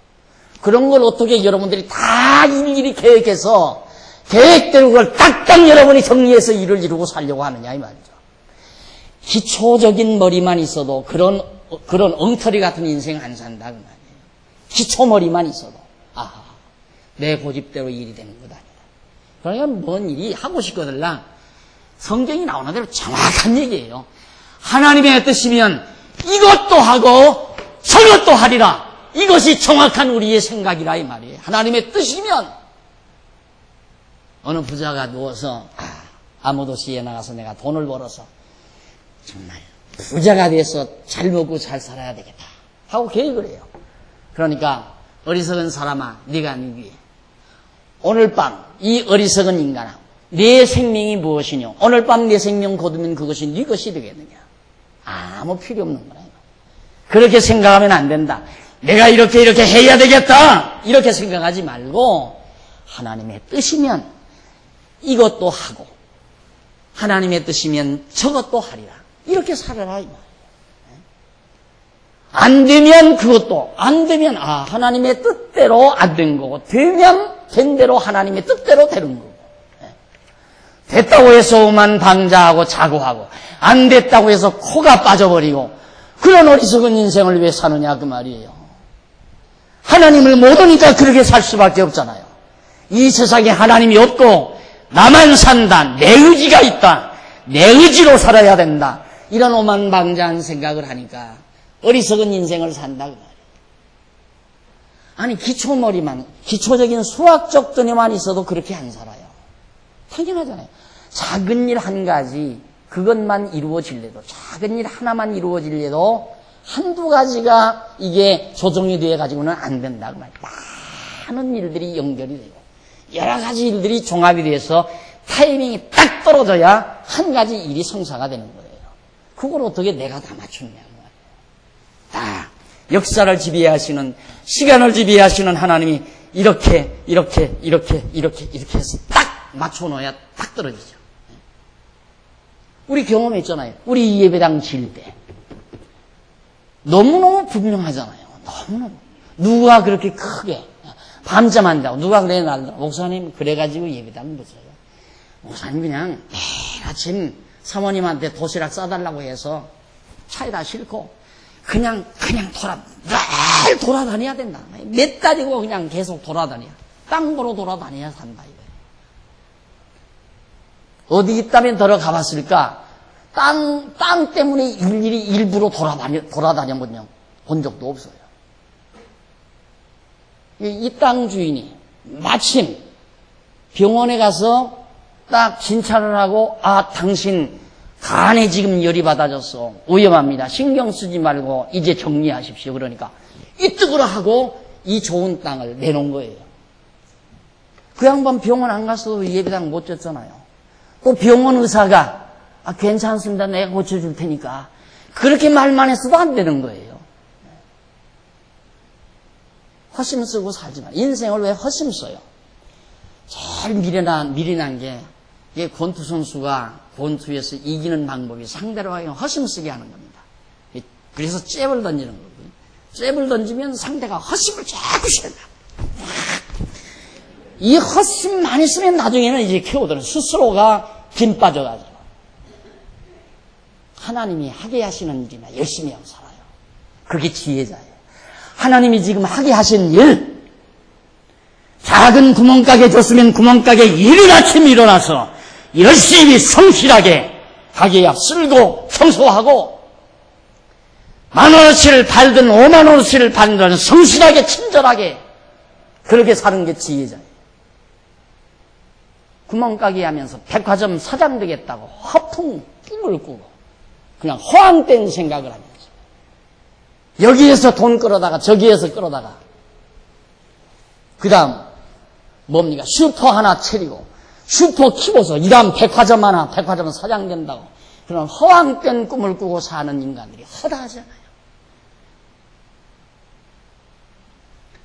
그런 걸 어떻게 여러분들이 다 일일이 계획해서 계획대로 그걸 딱딱 여러분이 정리해서 일을 이루고 살려고 하느냐 이 말이죠. 기초적인 머리만 있어도 그런 엉터리 같은 인생 안 산다 그 말이에요. 기초머리만 있어도 내 고집대로 일이 되는 것 아니다. 그러니까 뭔 일이 하고 싶거들라 성경이 나오는 대로 정확한 얘기예요. 하나님의 뜻이면 이것도 하고 저것도 하리라. 이것이 정확한 우리의 생각이라 이 말이에요. 하나님의 뜻이면 어느 부자가 누워서 아무도시에 나가서 내가 돈을 벌어서 정말 부자가 돼서 잘 먹고 잘 살아야 되겠다 하고 계획을 해요. 그러니까 어리석은 사람아 네가 누구야? 오늘 밤 이 어리석은 인간아 네 생명이 무엇이냐? 오늘 밤 네 생명 거두면 그것이 네 것이 되겠느냐? 아무 필요 없는 거라. 그렇게 생각하면 안 된다. 내가 이렇게 해야 되겠다 이렇게 생각하지 말고 하나님의 뜻이면 이것도 하고 하나님의 뜻이면 저것도 하리라 이렇게 살아라 이 말이에요. 안 되면 그것도 안 되면 하나님의 뜻대로 안 된 거고 되면 된 대로 하나님의 뜻대로 되는 거고 됐다고 해서 오만방자하고 자고하고 안 됐다고 해서 코가 빠져버리고 그런 어리석은 인생을 왜 사느냐 그 말이에요. 하나님을 모르니까 그렇게 살 수밖에 없잖아요. 이 세상에 하나님이 없고 나만 산다. 내 의지가 있다. 내 의지로 살아야 된다. 이런 오만방자한 생각을 하니까 어리석은 인생을 산다 그 말이에요. 아니 기초적인 수학적 전에만 있어도 그렇게 안 살아요. 당연하잖아요. 작은 일 한 가지 그것만 이루어질래도 작은 일 하나만 이루어질래도 한두 가지가 이게 조정이 되어 가지고는 안 된다 그 말이에요. 많은 일들이 연결이 되고 여러 가지 일들이 종합이 돼서 타이밍이 딱 떨어져야 한 가지 일이 성사가 되는 거예요. 그걸 어떻게 내가 다 맞추느냐 그 말이에요. 다 역사를 지배하시는 시간을 지배하시는 하나님이 이렇게 해서 딱 맞춰놓아야 딱 떨어지죠. 우리 경험했잖아요. 우리 예배당 지을 때 너무너무 분명하잖아요. 너무너무 누가 그렇게 크게 밤잠 안 자고 누가 그래 날 목사님 그래가지고 예배당 보세요. 목사님 그냥 매일 아침 사모님한테 도시락 싸달라고 해서 차에다 싣고 그냥 늘 돌아다녀야 된다. 몇 달이고 그냥 계속 돌아다녀. 땅 보러 돌아다녀야 산다 이거예요. 어디 있다면 들어가봤을까? 땅 때문에 일부러 돌아다녀 본 적도 없어요. 이 땅 주인이 마침 병원에 가서 딱 진찰을 하고 당신 간에 지금 열이 받아졌어. 위험합니다. 신경 쓰지 말고 이제 정리하십시오. 그러니까 이쪽으로 하고 이 좋은 땅을 내놓은 거예요. 그 양반 병원 안 갔어도 예배당 못 졌잖아요. 또 병원 의사가 괜찮습니다. 내가 고쳐줄 테니까 그렇게 말만 했어도 안 되는 거예요. 허심 쓰고 살지 마. 인생을 왜 허심 써요? 제일 미련한 게 이게 권투 선수가 권투에서 이기는 방법이 상대로 허심 쓰게 하는 겁니다. 그래서 잽을 던지는 거거든요. 잽을 던지면 상대가 허심을 자꾸 쓴다. 이 허심 많이 쓰면 나중에는 이제 키우더라고요. 스스로가 김 빠져가지고. 하나님이 하게 하시는 일이나 열심히 하고 살아요. 그게 지혜자예요. 하나님이 지금 하게 하신 일, 작은 구멍가게 줬으면 구멍가게 이른 아침 일어나서 열심히 성실하게 가게 앞 쓸고 청소하고 10,000원어치를 팔든 50,000원어치를 팔든 성실하게 친절하게 그렇게 사는 게 지혜자예요. 구멍가게 하면서 백화점 사장 되겠다고 허풍 꿈을 꾸고 그냥 허황된 생각을 하면서 여기에서 돈 끌어다가 저기에서 끌어다가 그 다음 뭡니까? 슈퍼 하나 차리고 슈퍼 키워서 이 다음 백화점 하나 백화점 사장 된다고 그런 허황된 꿈을 꾸고 사는 인간들이 허다하잖아요.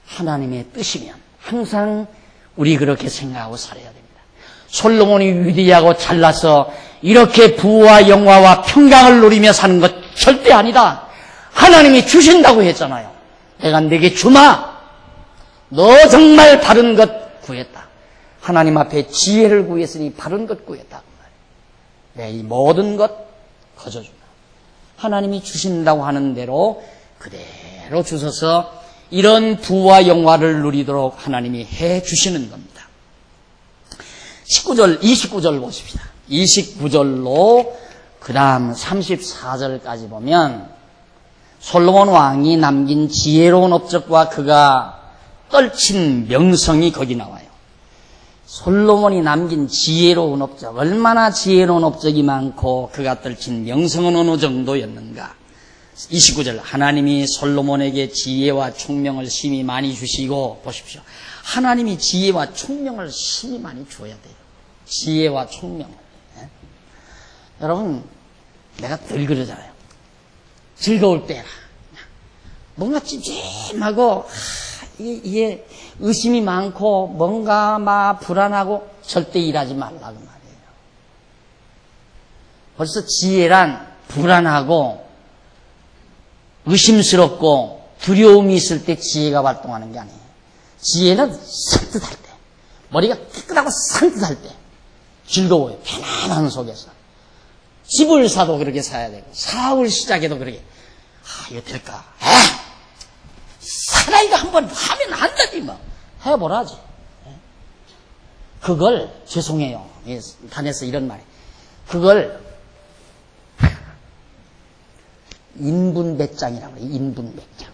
하나님의 뜻이면 항상 우리 그렇게 생각하고 살아야 됩니다. 솔로몬이 위대하고 잘나서 이렇게 부와 영화와 평강을 누리며 사는 것 절대 아니다. 하나님이 주신다고 했잖아요. 내가 내게 주마. 너 정말 바른 것 구했다. 하나님 앞에 지혜를 구했으니 바른 것 구했다. 내 이 모든 것 거저주마. 하나님이 주신다고 하는 대로 그대로 주셔서 이런 부와 영화를 누리도록 하나님이 해 주시는 겁니다. 29절 보십시다. 29절로 그 다음 34절까지 보면 솔로몬 왕이 남긴 지혜로운 업적과 그가 떨친 명성이 거기 나와요. 솔로몬이 남긴 지혜로운 업적, 얼마나 지혜로운 업적이 많고 그가 떨친 명성은 어느 정도였는가. 29절 하나님이 솔로몬에게 지혜와 총명을 심히 많이 주시고 보십시오. 하나님이 지혜와 총명을 심히 많이 줘야 돼요. 지혜와 총명을. 여러분 내가 늘 그러잖아요. 즐거울 때라 뭔가 찜찜하고 이게 의심이 많고 뭔가 막 불안하고 절대 일하지 말라고 말이에요. 벌써 지혜란 불안하고 의심스럽고 두려움이 있을 때 지혜가 활동하는 게 아니에요. 지혜는 산뜻할 때, 머리가 깨끗하고 산뜻할 때 즐거워요. 편안한 속에서. 집을 사도 그렇게 사야 되고, 사업을 시작해도 그렇게, 이거 될까? 사나이가 한번 하면 안 되지, 뭐. 해보라지. 그걸, 죄송해요. 단에서 이런 말이. 그걸, 인분배짱이라고 해요. 인분배짱.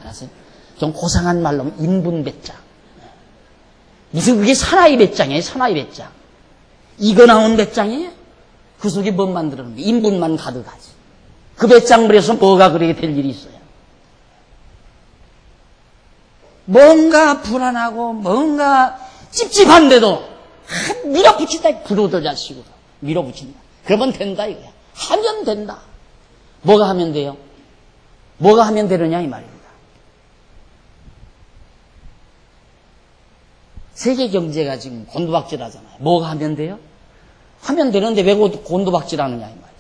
알았어요? 좀 고상한 말로 인분배짱. 무슨 그게 사나이 배짱이에요, 사나이 배짱. 이거 나온 배짱이에요? 그 속에 뭔 만들었는 거예요? 인분만 가득하지. 그 배짱물에서 뭐가 그렇게 될 일이 있어요? 뭔가 불안하고 뭔가 찝찝한데도 밀어붙인다. 부도들 자식으로 밀어붙인다. 그러면 된다 이거야. 하면 된다. 뭐가 하면 돼요? 뭐가 하면 되느냐 이 말입니다. 세계 경제가 지금 곤두박질하잖아요. 뭐가 하면 돼요? 하면 되는데 왜 곤두박질하느냐 이 말이죠.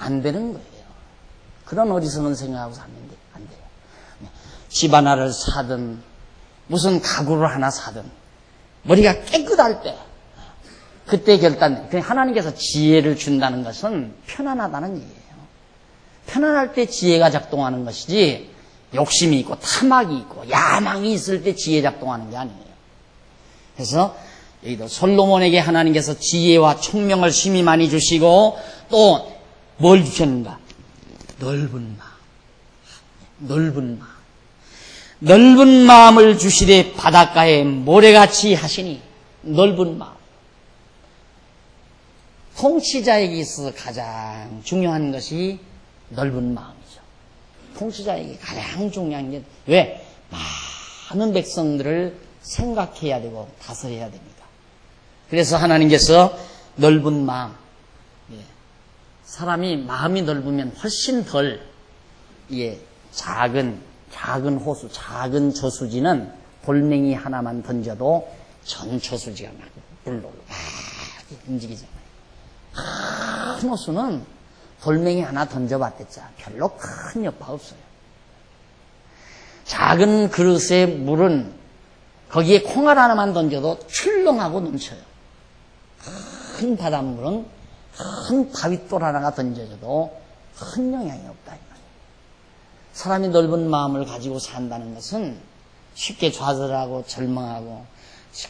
안 되는 거예요. 그런 어리석은 생각하고 살면 안 돼요. 집 하나를 사든 무슨 가구를 하나 사든 머리가 깨끗할 때 그때 결단. 하나님께서 지혜를 준다는 것은 편안하다는 얘기예요. 편안할 때 지혜가 작동하는 것이지 욕심이 있고 탐악이 있고 야망이 있을 때 지혜 작동하는 게 아니에요. 그래서 여기도 솔로몬에게 하나님께서 지혜와 총명을 심히 많이 주시고 또 뭘 주셨는가? 넓은 마음. 넓은 마음. 넓은 마음을 주시되 바닷가에 모래같이 하시니 넓은 마음. 통치자에게 있어서 가장 중요한 것이 넓은 마음이죠. 통치자에게 가장 중요한 게 왜? 많은 백성들을 생각해야 되고 다스려야 됩니다. 그래서 하나님께서 넓은 마음, 사람이 마음이 넓으면 훨씬 덜 작은 호수, 작은 저수지는 돌멩이 하나만 던져도 전 저수지가 막 물로 움직이잖아요. 큰 호수는 돌멩이 하나 던져봤댔자 별로 큰 여파 없어요. 작은 그릇의 물은 거기에 콩알 하나만 던져도 출렁하고 넘쳐요. 큰 바닷물은 큰 바윗돌 하나가 던져져도 큰 영향이 없다. 사람이 넓은 마음을 가지고 산다는 것은 쉽게 좌절하고 절망하고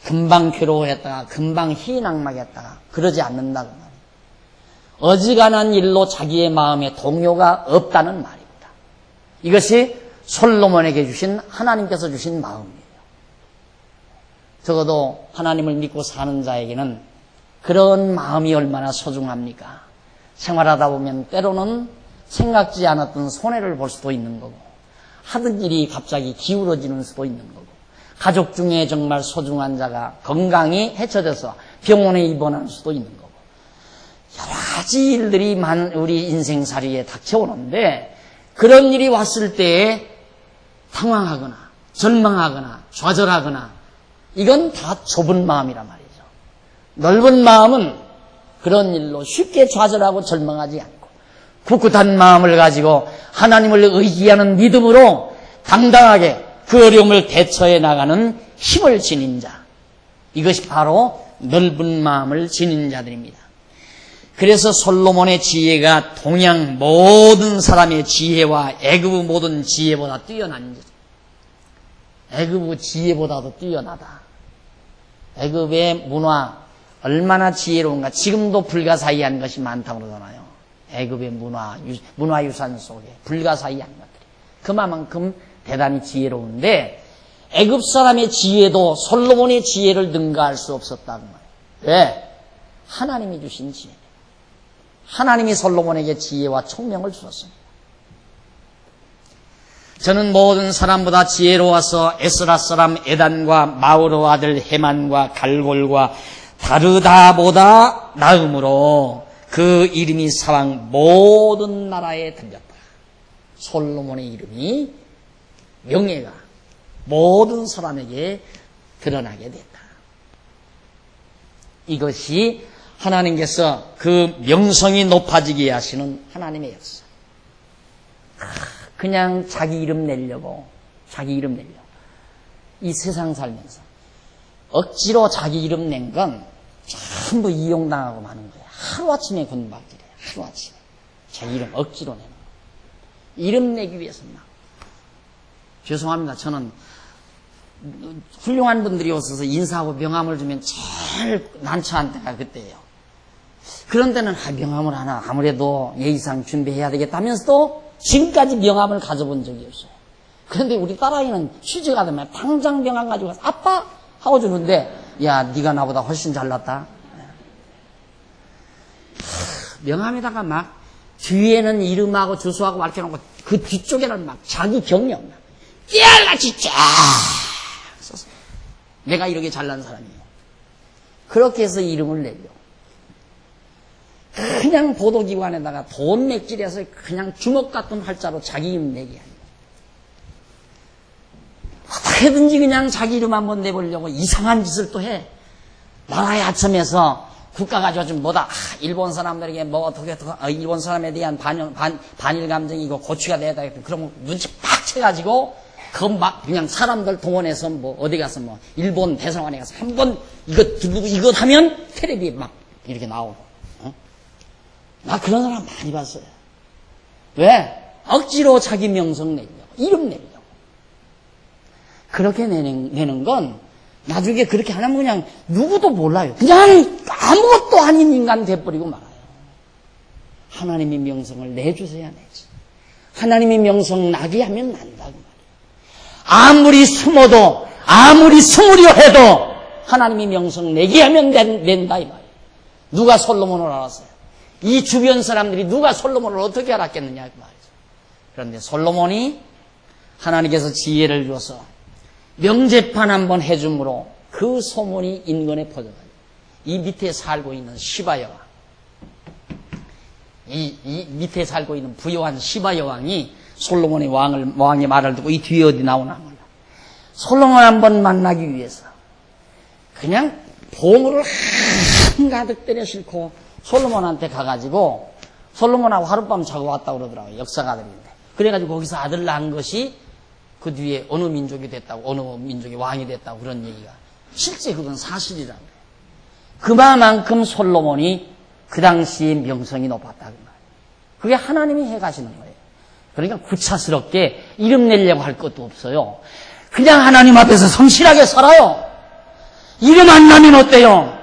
금방 괴로워했다가 금방 희낙락했다가 그러지 않는다고 말이에요. 어지간한 일로 자기의 마음에 동요가 없다는 말입니다. 이것이 솔로몬에게 주신 하나님께서 주신 마음이에요. 적어도 하나님을 믿고 사는 자에게는 그런 마음이 얼마나 소중합니까? 생활하다 보면 때로는 생각지 않았던 손해를 볼 수도 있는 거고 하던 일이 갑자기 기울어지는 수도 있는 거고 가족 중에 정말 소중한 자가 건강이 해쳐져서 병원에 입원할 수도 있는 거고 여러 가지 일들이 우리 인생살이에 닥쳐오는데 그런 일이 왔을 때에 당황하거나 절망하거나 좌절하거나 이건 다 좁은 마음이란 말이죠. 넓은 마음은 그런 일로 쉽게 좌절하고 절망하지 않고 굳굳한 마음을 가지고 하나님을 의지하는 믿음으로 당당하게 그 어려움을 대처해 나가는 힘을 지닌 자. 이것이 바로 넓은 마음을 지닌 자들입니다. 그래서 솔로몬의 지혜가 동양 모든 사람의 지혜와 애굽의 모든 지혜보다 뛰어난 자. 애굽의 지혜보다도 뛰어나다. 애굽의 문화 얼마나 지혜로운가. 지금도 불가사의한 것이 많다고 그러잖아요. 애굽의 문화유산 속에 불가사의한 것들이 그만큼 대단히 지혜로운데 애굽 사람의 지혜도 솔로몬의 지혜를 능가할 수 없었다는 거예요. 왜? 하나님이 주신 지혜. 하나님이 솔로몬에게 지혜와 총명을 주셨습니다. 저는 모든 사람보다 지혜로워서 에스라 사람 에단과 마우로 아들 헤만과 갈골과 다르다보다 나음으로 그 이름이 사방 모든 나라에 들렸다. 솔로몬의 이름이 명예가 모든 사람에게 드러나게 됐다. 이것이 하나님께서 그 명성이 높아지게 하시는 하나님의 역사. 그냥 자기 이름 내려고 이 세상 살면서 억지로 자기 이름 낸 건 전부 이용당하고 마는 거예요. 하루아침에 곤박질해요. 하루아침에 자기 이름 억지로 내는 거예요. 이름 내기 위해서 막. 죄송합니다. 저는 훌륭한 분들이 오셔서 인사하고 명함을 주면 제일 난처한 때가 그때예요. 그런 데는 명함을 하나 아무래도 예의상 준비해야 되겠다면서도 지금까지 명함을 가져본 적이 없어요. 그런데 우리 딸아이는 취직가 되면 당장 명함 가지고 가서 아빠 하고 주는데, 야 네가 나보다 훨씬 잘났다. 명함에다가 막 뒤에는 이름하고 주소하고 밝혀놓고 그 뒤쪽에는 막 자기 경력 막 깨알같이 쫙 써서 내가 이렇게 잘난 사람이에요. 그렇게 해서 이름을 내려. 그냥 보도기관에다가 돈 맥질해서 그냥 주먹 같은 활자로 자기 이름 내게 하는 거예요. 어떻게든지 그냥 자기 이름 한번 내보려고 이상한 짓을 또 해. 나라의 아첨에서 국가가 요즘 뭐다, 일본 사람들에게 뭐 어떻게, 일본 사람에 대한 반일 감정이고 고취가 돼야 되겠다. 그러면 눈치 팍 채가지고, 막 그냥 사람들 동원해서 뭐 어디 가서 뭐 일본 대사관에 가서 한번 이것 하면 텔레비에 막 이렇게 나오고. 나 그런 사람 많이 봤어요. 왜? 억지로 자기 명성 내려고, 이름 내려고. 그렇게 내는 건 나중에 그렇게 안 하면 그냥 누구도 몰라요. 그냥 아무것도 아닌 인간 돼버리고 말아요. 하나님의 명성을 내주셔야 내지. 하나님의 명성 나게 하면 난다고 말이에요. 아무리 숨어도, 아무리 숨으려 해도 하나님의 명성 내게 하면 된다 이 말이에요. 누가 솔로몬을 알았어요? 이 주변 사람들이 누가 솔로몬을 어떻게 알았겠느냐 그 말이죠. 그런데 솔로몬이 하나님께서 지혜를 줘서 명제판 한번 해줌으로 그 소문이 인근에 퍼져가요. 이 밑에 살고 있는 시바 여왕, 이 밑에 살고 있는 부요한 시바 여왕이 솔로몬의 왕의 말을 듣고 이 뒤에 어디 나오나 몰라. 솔로몬 한번 만나기 위해서 그냥 보물을 한가득 때려 싣고 솔로몬한테 가가지고 솔로몬하고 하룻밤 자고 왔다고 그러더라고요. 역사가들인데. 그래가지고 거기서 아들 낳은 것이 그 뒤에 어느 민족이 됐다고, 어느 민족이 왕이 됐다고 그런 얘기가. 실제 그건 사실이라고. 그만큼 솔로몬이 그 당시에 명성이 높았다. 그 말. 그게 하나님이 해가시는 거예요. 그러니까 구차스럽게 이름 내려고 할 것도 없어요. 그냥 하나님 앞에서 성실하게 살아요. 이름 안 나면 어때요?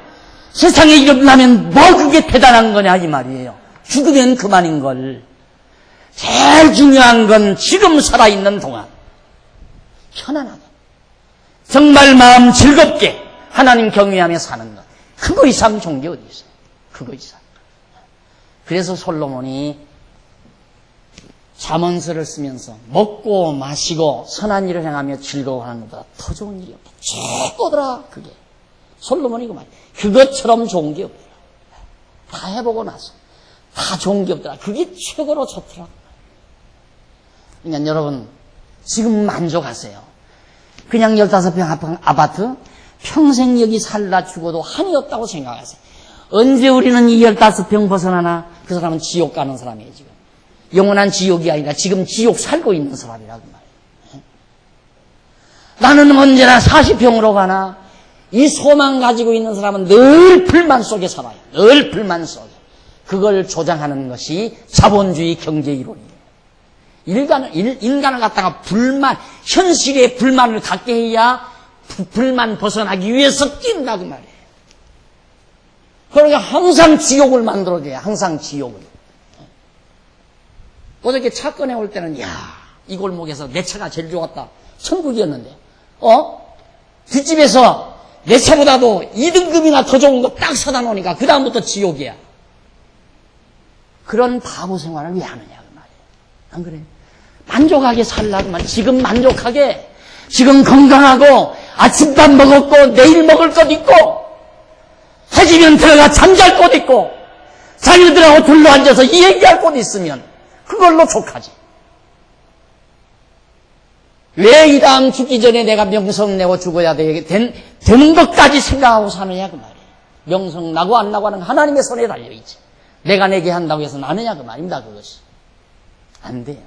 세상에 이름 나면 뭐 그게 대단한 거냐 이 말이에요. 죽으면 그만인걸. 제일 중요한 건 지금 살아있는 동안 편안하게 정말 마음 즐겁게 하나님 경외하며 사는 것. 그거 이상 좋은 게 어디 있어요? 그거 이상. 그래서 솔로몬이 잠언서를 쓰면서 먹고 마시고 선한 일을 행하며 즐거워하는 것보다 더 좋은 일이 없다. 최고더라 그게. 솔로몬이 그 말이야. 그것처럼 좋은 게 없더라. 다 해보고 나서 다 좋은 게 없더라. 그게 최고로 좋더라. 그러니까 여러분 지금 만족하세요. 그냥 15평 아파트 평생 여기 살다 죽어도 한이 없다고 생각하세요. 언제 우리는 이 15평 벗어나나? 그 사람은 지옥 가는 사람이에요 지금. 영원한 지옥이 아니라 지금 지옥 살고 있는 사람이라고 말이에요. 나는 언제나 40평으로 가나? 이 소망 가지고 있는 사람은 늘 불만 속에 살아요. 늘 불만 속에. 그걸 조장하는 것이 자본주의 경제 이론이에요. 인간을 갖다가 현실에 불만을 갖게 해야 불만 벗어나기 위해서 뛴다 그 말이에요. 그러니까 항상 지옥을 만들어줘야 항상 지옥을. 어저께 차 꺼내올 때는 이 골목에서 내 차가 제일 좋았다. 천국이었는데 뒷집에서 내 차보다도 2등급이나 더 좋은 거 딱 사다 놓으니까 그 다음부터 지옥이야. 그런 바보 생활을 왜 하느냐 그 말이에요. 안 그래요? 만족하게 살라고 말. 지금 만족하게, 지금 건강하고 아침밥 먹었고 내일 먹을 것 있고 해지면 들어가 잠잘 곳 있고 자녀들하고 둘러 앉아서 이 얘기할 곳 있으면 그걸로 족하지. 왜 이 다음 죽기 전에 내가 명성 내고 죽어야 되는 것까지 생각하고 사느냐 그 말이에요. 명성 나고 안 나고 하는 하나님의 손에 달려있지. 내가 내게 한다고 해서 나느냐 그 말입니다. 그것이 안 돼요.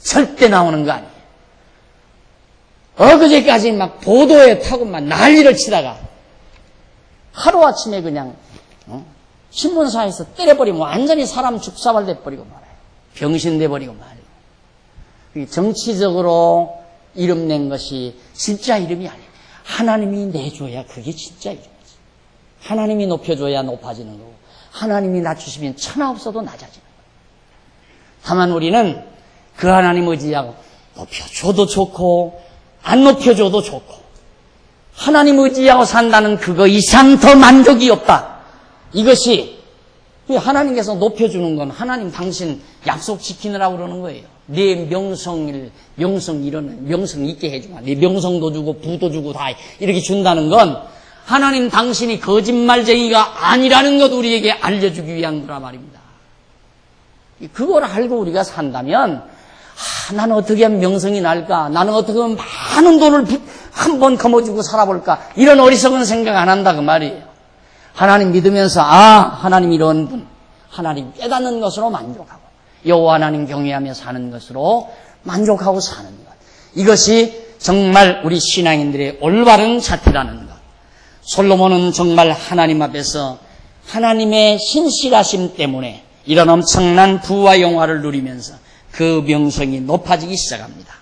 절대 나오는 거 아니에요. 어그제까지 막 보도에 타고 막 난리를 치다가 하루아침에 그냥 신문사에서 때려버리면 완전히 사람 죽사발 돼버리고 말아요. 병신 돼버리고 말이에요. 정치적으로 이름 낸 것이 진짜 이름이 아니에요. 하나님이 내줘야 그게 진짜 이름이지. 하나님이 높여줘야 높아지는 거고 하나님이 낮추시면 천하 없어도 낮아지는 거예요. 다만 우리는 그 하나님 의지하고 높여줘도 좋고 안 높여줘도 좋고 하나님 의지하고 산다는 그거 이상 더 만족이 없다. 이것이 하나님께서 높여주는 건 하나님 당신 약속 지키느라고 그러는 거예요. 내 명성 있게 해주마. 내 명성도 주고 부도 주고 다 이렇게 준다는 건 하나님 당신이 거짓말쟁이가 아니라는 것 우리에게 알려주기 위한 거라 말입니다. 그걸 알고 우리가 산다면 나는 어떻게 하면 명성이 날까? 나는 어떻게 하면 많은 돈을 한번 거머쥐고 살아볼까? 이런 어리석은 생각 안 한다 그 말이에요. 하나님 믿으면서 하나님 이런 분, 하나님 깨닫는 것으로 만족하고 여호와 하나님 경외하며 사는 것으로 만족하고 사는 것. 이것이 정말 우리 신앙인들의 올바른 자태라는 것. 솔로몬은 정말 하나님 앞에서 하나님의 신실하심 때문에 이런 엄청난 부와 영화를 누리면서 그 명성이 높아지기 시작합니다.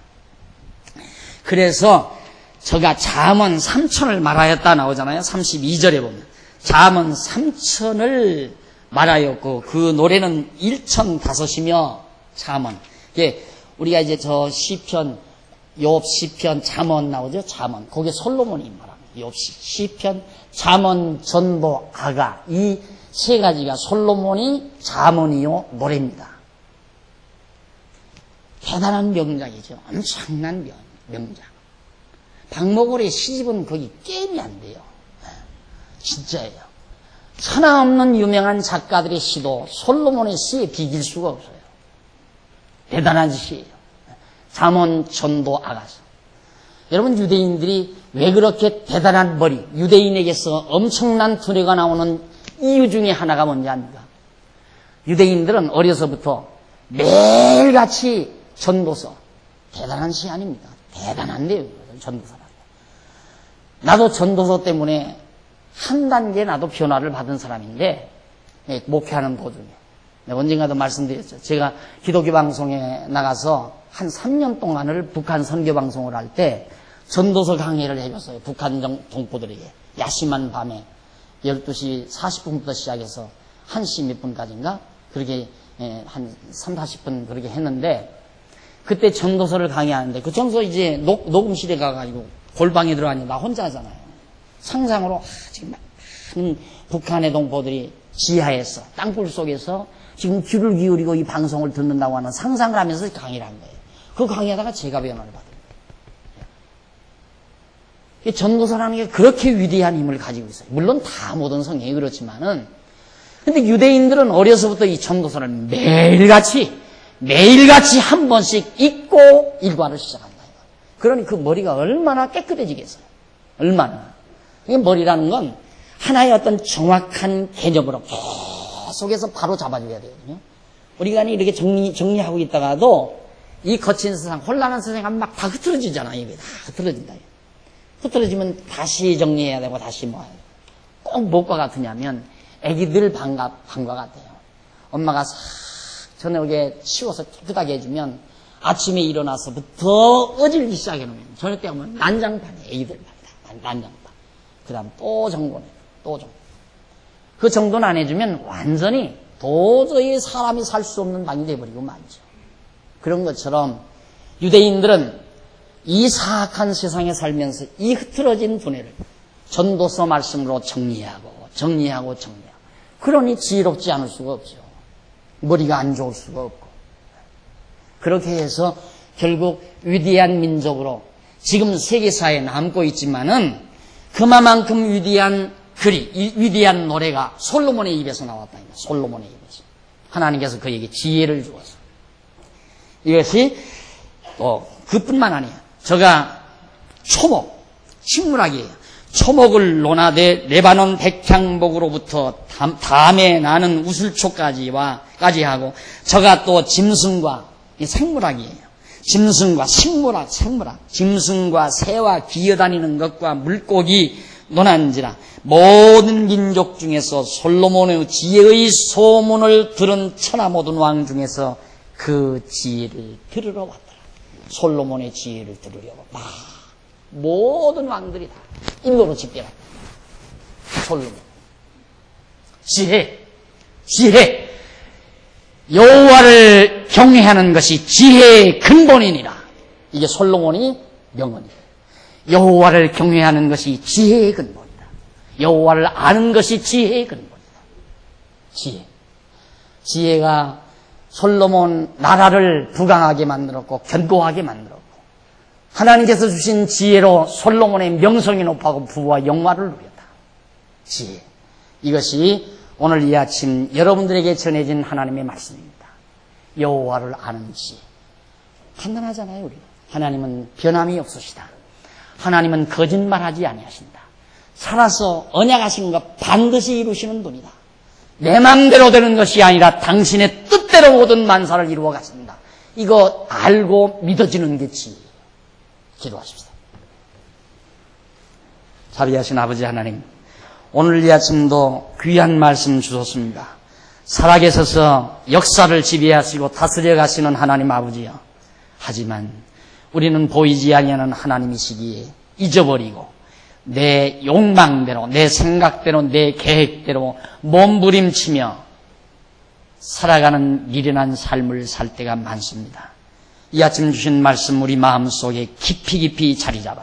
그래서 저가 잠언 3천을 말하였다 나오잖아요. 32절에 보면 잠언 3천을 말하였고 그 노래는 1,005이며 잠언. 우리가 이제 저 시편, 욥 시편, 잠언 나오죠. 잠언. 거기에 솔로몬이 말합니다. 욥 시편, 잠언, 전도, 아가. 이 세 가지가 솔로몬이 잠언이요 노래입니다. 대단한 명작이죠. 엄청난 명작. 박목월의 시집은 거기 게임이 안 돼요. 진짜예요. 천하 없는 유명한 작가들의 시도 솔로몬의 시에 비길 수가 없어요. 대단한 시예요. 잠언, 전도, 아가서. 여러분 유대인들이 왜 그렇게 대단한 머리, 유대인에게서 엄청난 두뇌가 나오는 이유 중에 하나가 뭔지 압니까? 유대인들은 어려서부터 매일같이 전도서, 대단한 시 아닙니까? 대단한데요, 전도서라는. 나도 전도서 때문에 한 단계 나도 변화를 받은 사람인데, 목회하는 도중에. 언젠가도 말씀드렸죠. 제가 기독교 방송에 나가서 한 3년 동안을 북한 선교 방송을 할 때 전도서 강의를 해줬어요. 북한 동포들에게. 야심한 밤에 12시 40분부터 시작해서 1시 몇 분까지인가? 그렇게 한 3, 40분 그렇게 했는데 그때 전도서를 강의하는데 그 전도서 이제 녹음실에 가가지고 골방에 들어가니 나 혼자 하잖아요. 상상으로 지금 많은 북한의 동포들이 지하에서 땅굴 속에서 지금 귀를 기울이고 이 방송을 듣는다고 하는 상상을 하면서 강의를 한 거예요. 그 강의하다가 제가 변화를 받은 거예요. 전도서라는 게 그렇게 위대한 힘을 가지고 있어요. 물론 다 모든 성경이 그렇지만은 근데 유대인들은 어려서부터 이 전도서를 매일같이 한 번씩 읽고 일과를 시작한다. 그러니 그 머리가 얼마나 깨끗해지겠어요. 얼마나. 머리라는 건 하나의 어떤 정확한 개념으로 계속해서 바로 잡아줘야 되거든요. 우리가 이렇게 정리하고 있다가도 이 거친 세상, 혼란한 세상에 막 다 흐트러지잖아요. 입에 다 흐트러진다. 흐트러지면 다시 정리해야 되고 다시 뭐 꼭 뭐과 같으냐면 애기들 방과 같아요. 엄마가 싹 저녁에 치워서 깨끗하게 해주면 아침에 일어나서부터 어질기 시작해놓으면 저녁 때 오면 난장판이에요. 애기들 방이다. 난장판. 그 다음 또 정돈해. 또 정돈. 그 정돈 안 해주면 완전히 도저히 사람이 살 수 없는 방이 돼버리고 말이죠. 그런 것처럼 유대인들은 이 사악한 세상에 살면서 이 흐트러진 두뇌를 전도서 말씀으로 정리하고 그러니 지혜롭지 않을 수가 없죠. 머리가 안 좋을 수가 없고 그렇게 해서 결국 위대한 민족으로 지금 세계사에 남고 있지만은 그만큼 위대한 글이, 위대한 노래가 솔로몬의 입에서 나왔다. 솔로몬의 입에서. 하나님께서 그에게 지혜를 주어서. 이것이 그뿐만 아니야. 저가 초목, 식물학이에요. 초목을 논하되 레바논 백향목으로부터 담에 나는 우슬초까지 하고, 저가 또 짐승과, 생물학이에요. 짐승과 식물학, 짐승과 새와 기어다니는 것과 물고기 논한지라 모든 민족 중에서 솔로몬의 지혜의 소문을 들은 천하 모든 왕 중에서 그 지혜를 들으러 왔더라. 솔로몬의 지혜를 들으려고 막 모든 왕들이 다 인도로 집결했다. 솔로몬. 지혜. 여호와를 경외하는 것이 지혜의 근본이니라. 이게 솔로몬이 명언이에요. 여호와를 경외하는 것이 지혜의 근본이다. 여호와를 아는 것이 지혜의 근본이다. 지혜가 솔로몬 나라를 부강하게 만들었고 견고하게 만들었고, 하나님께서 주신 지혜로 솔로몬의 명성이 높아고 부와 영화를 누렸다. 지혜. 이것이 오늘 이 아침 여러분들에게 전해진 하나님의 말씀입니다. 여호와를 아는 지혜. 간단하잖아요, 우리. 하나님은 변함이 없으시다. 하나님은 거짓말하지 아니하신다. 살아서 언약하신 것 반드시 이루시는 분이다. 내 마음대로 되는 것이 아니라 당신의 뜻대로 모든 만사를 이루어 가신다. 이거 알고 믿어지는 게 지혜. 기도하십시오. 자비하신 아버지 하나님, 오늘 이 아침도 귀한 말씀 주셨습니다. 살아계셔서 역사를 지배하시고 다스려 가시는 하나님 아버지여, 하지만 우리는 보이지 아니하는 하나님이시기에 잊어버리고 내 욕망대로, 내 생각대로, 내 계획대로 몸부림치며 살아가는 미련한 삶을 살 때가 많습니다. 이 아침 주신 말씀 우리 마음속에 깊이 자리 잡아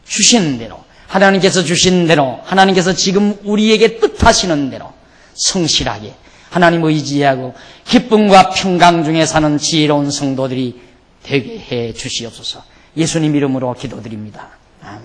주신 대로, 하나님께서 주신 대로, 하나님께서 지금 우리에게 뜻하시는 대로 성실하게 하나님 의지하고 기쁨과 평강 중에 사는 지혜로운 성도들이 되게 해 주시옵소서. 예수님 이름으로 기도드립니다. 아멘.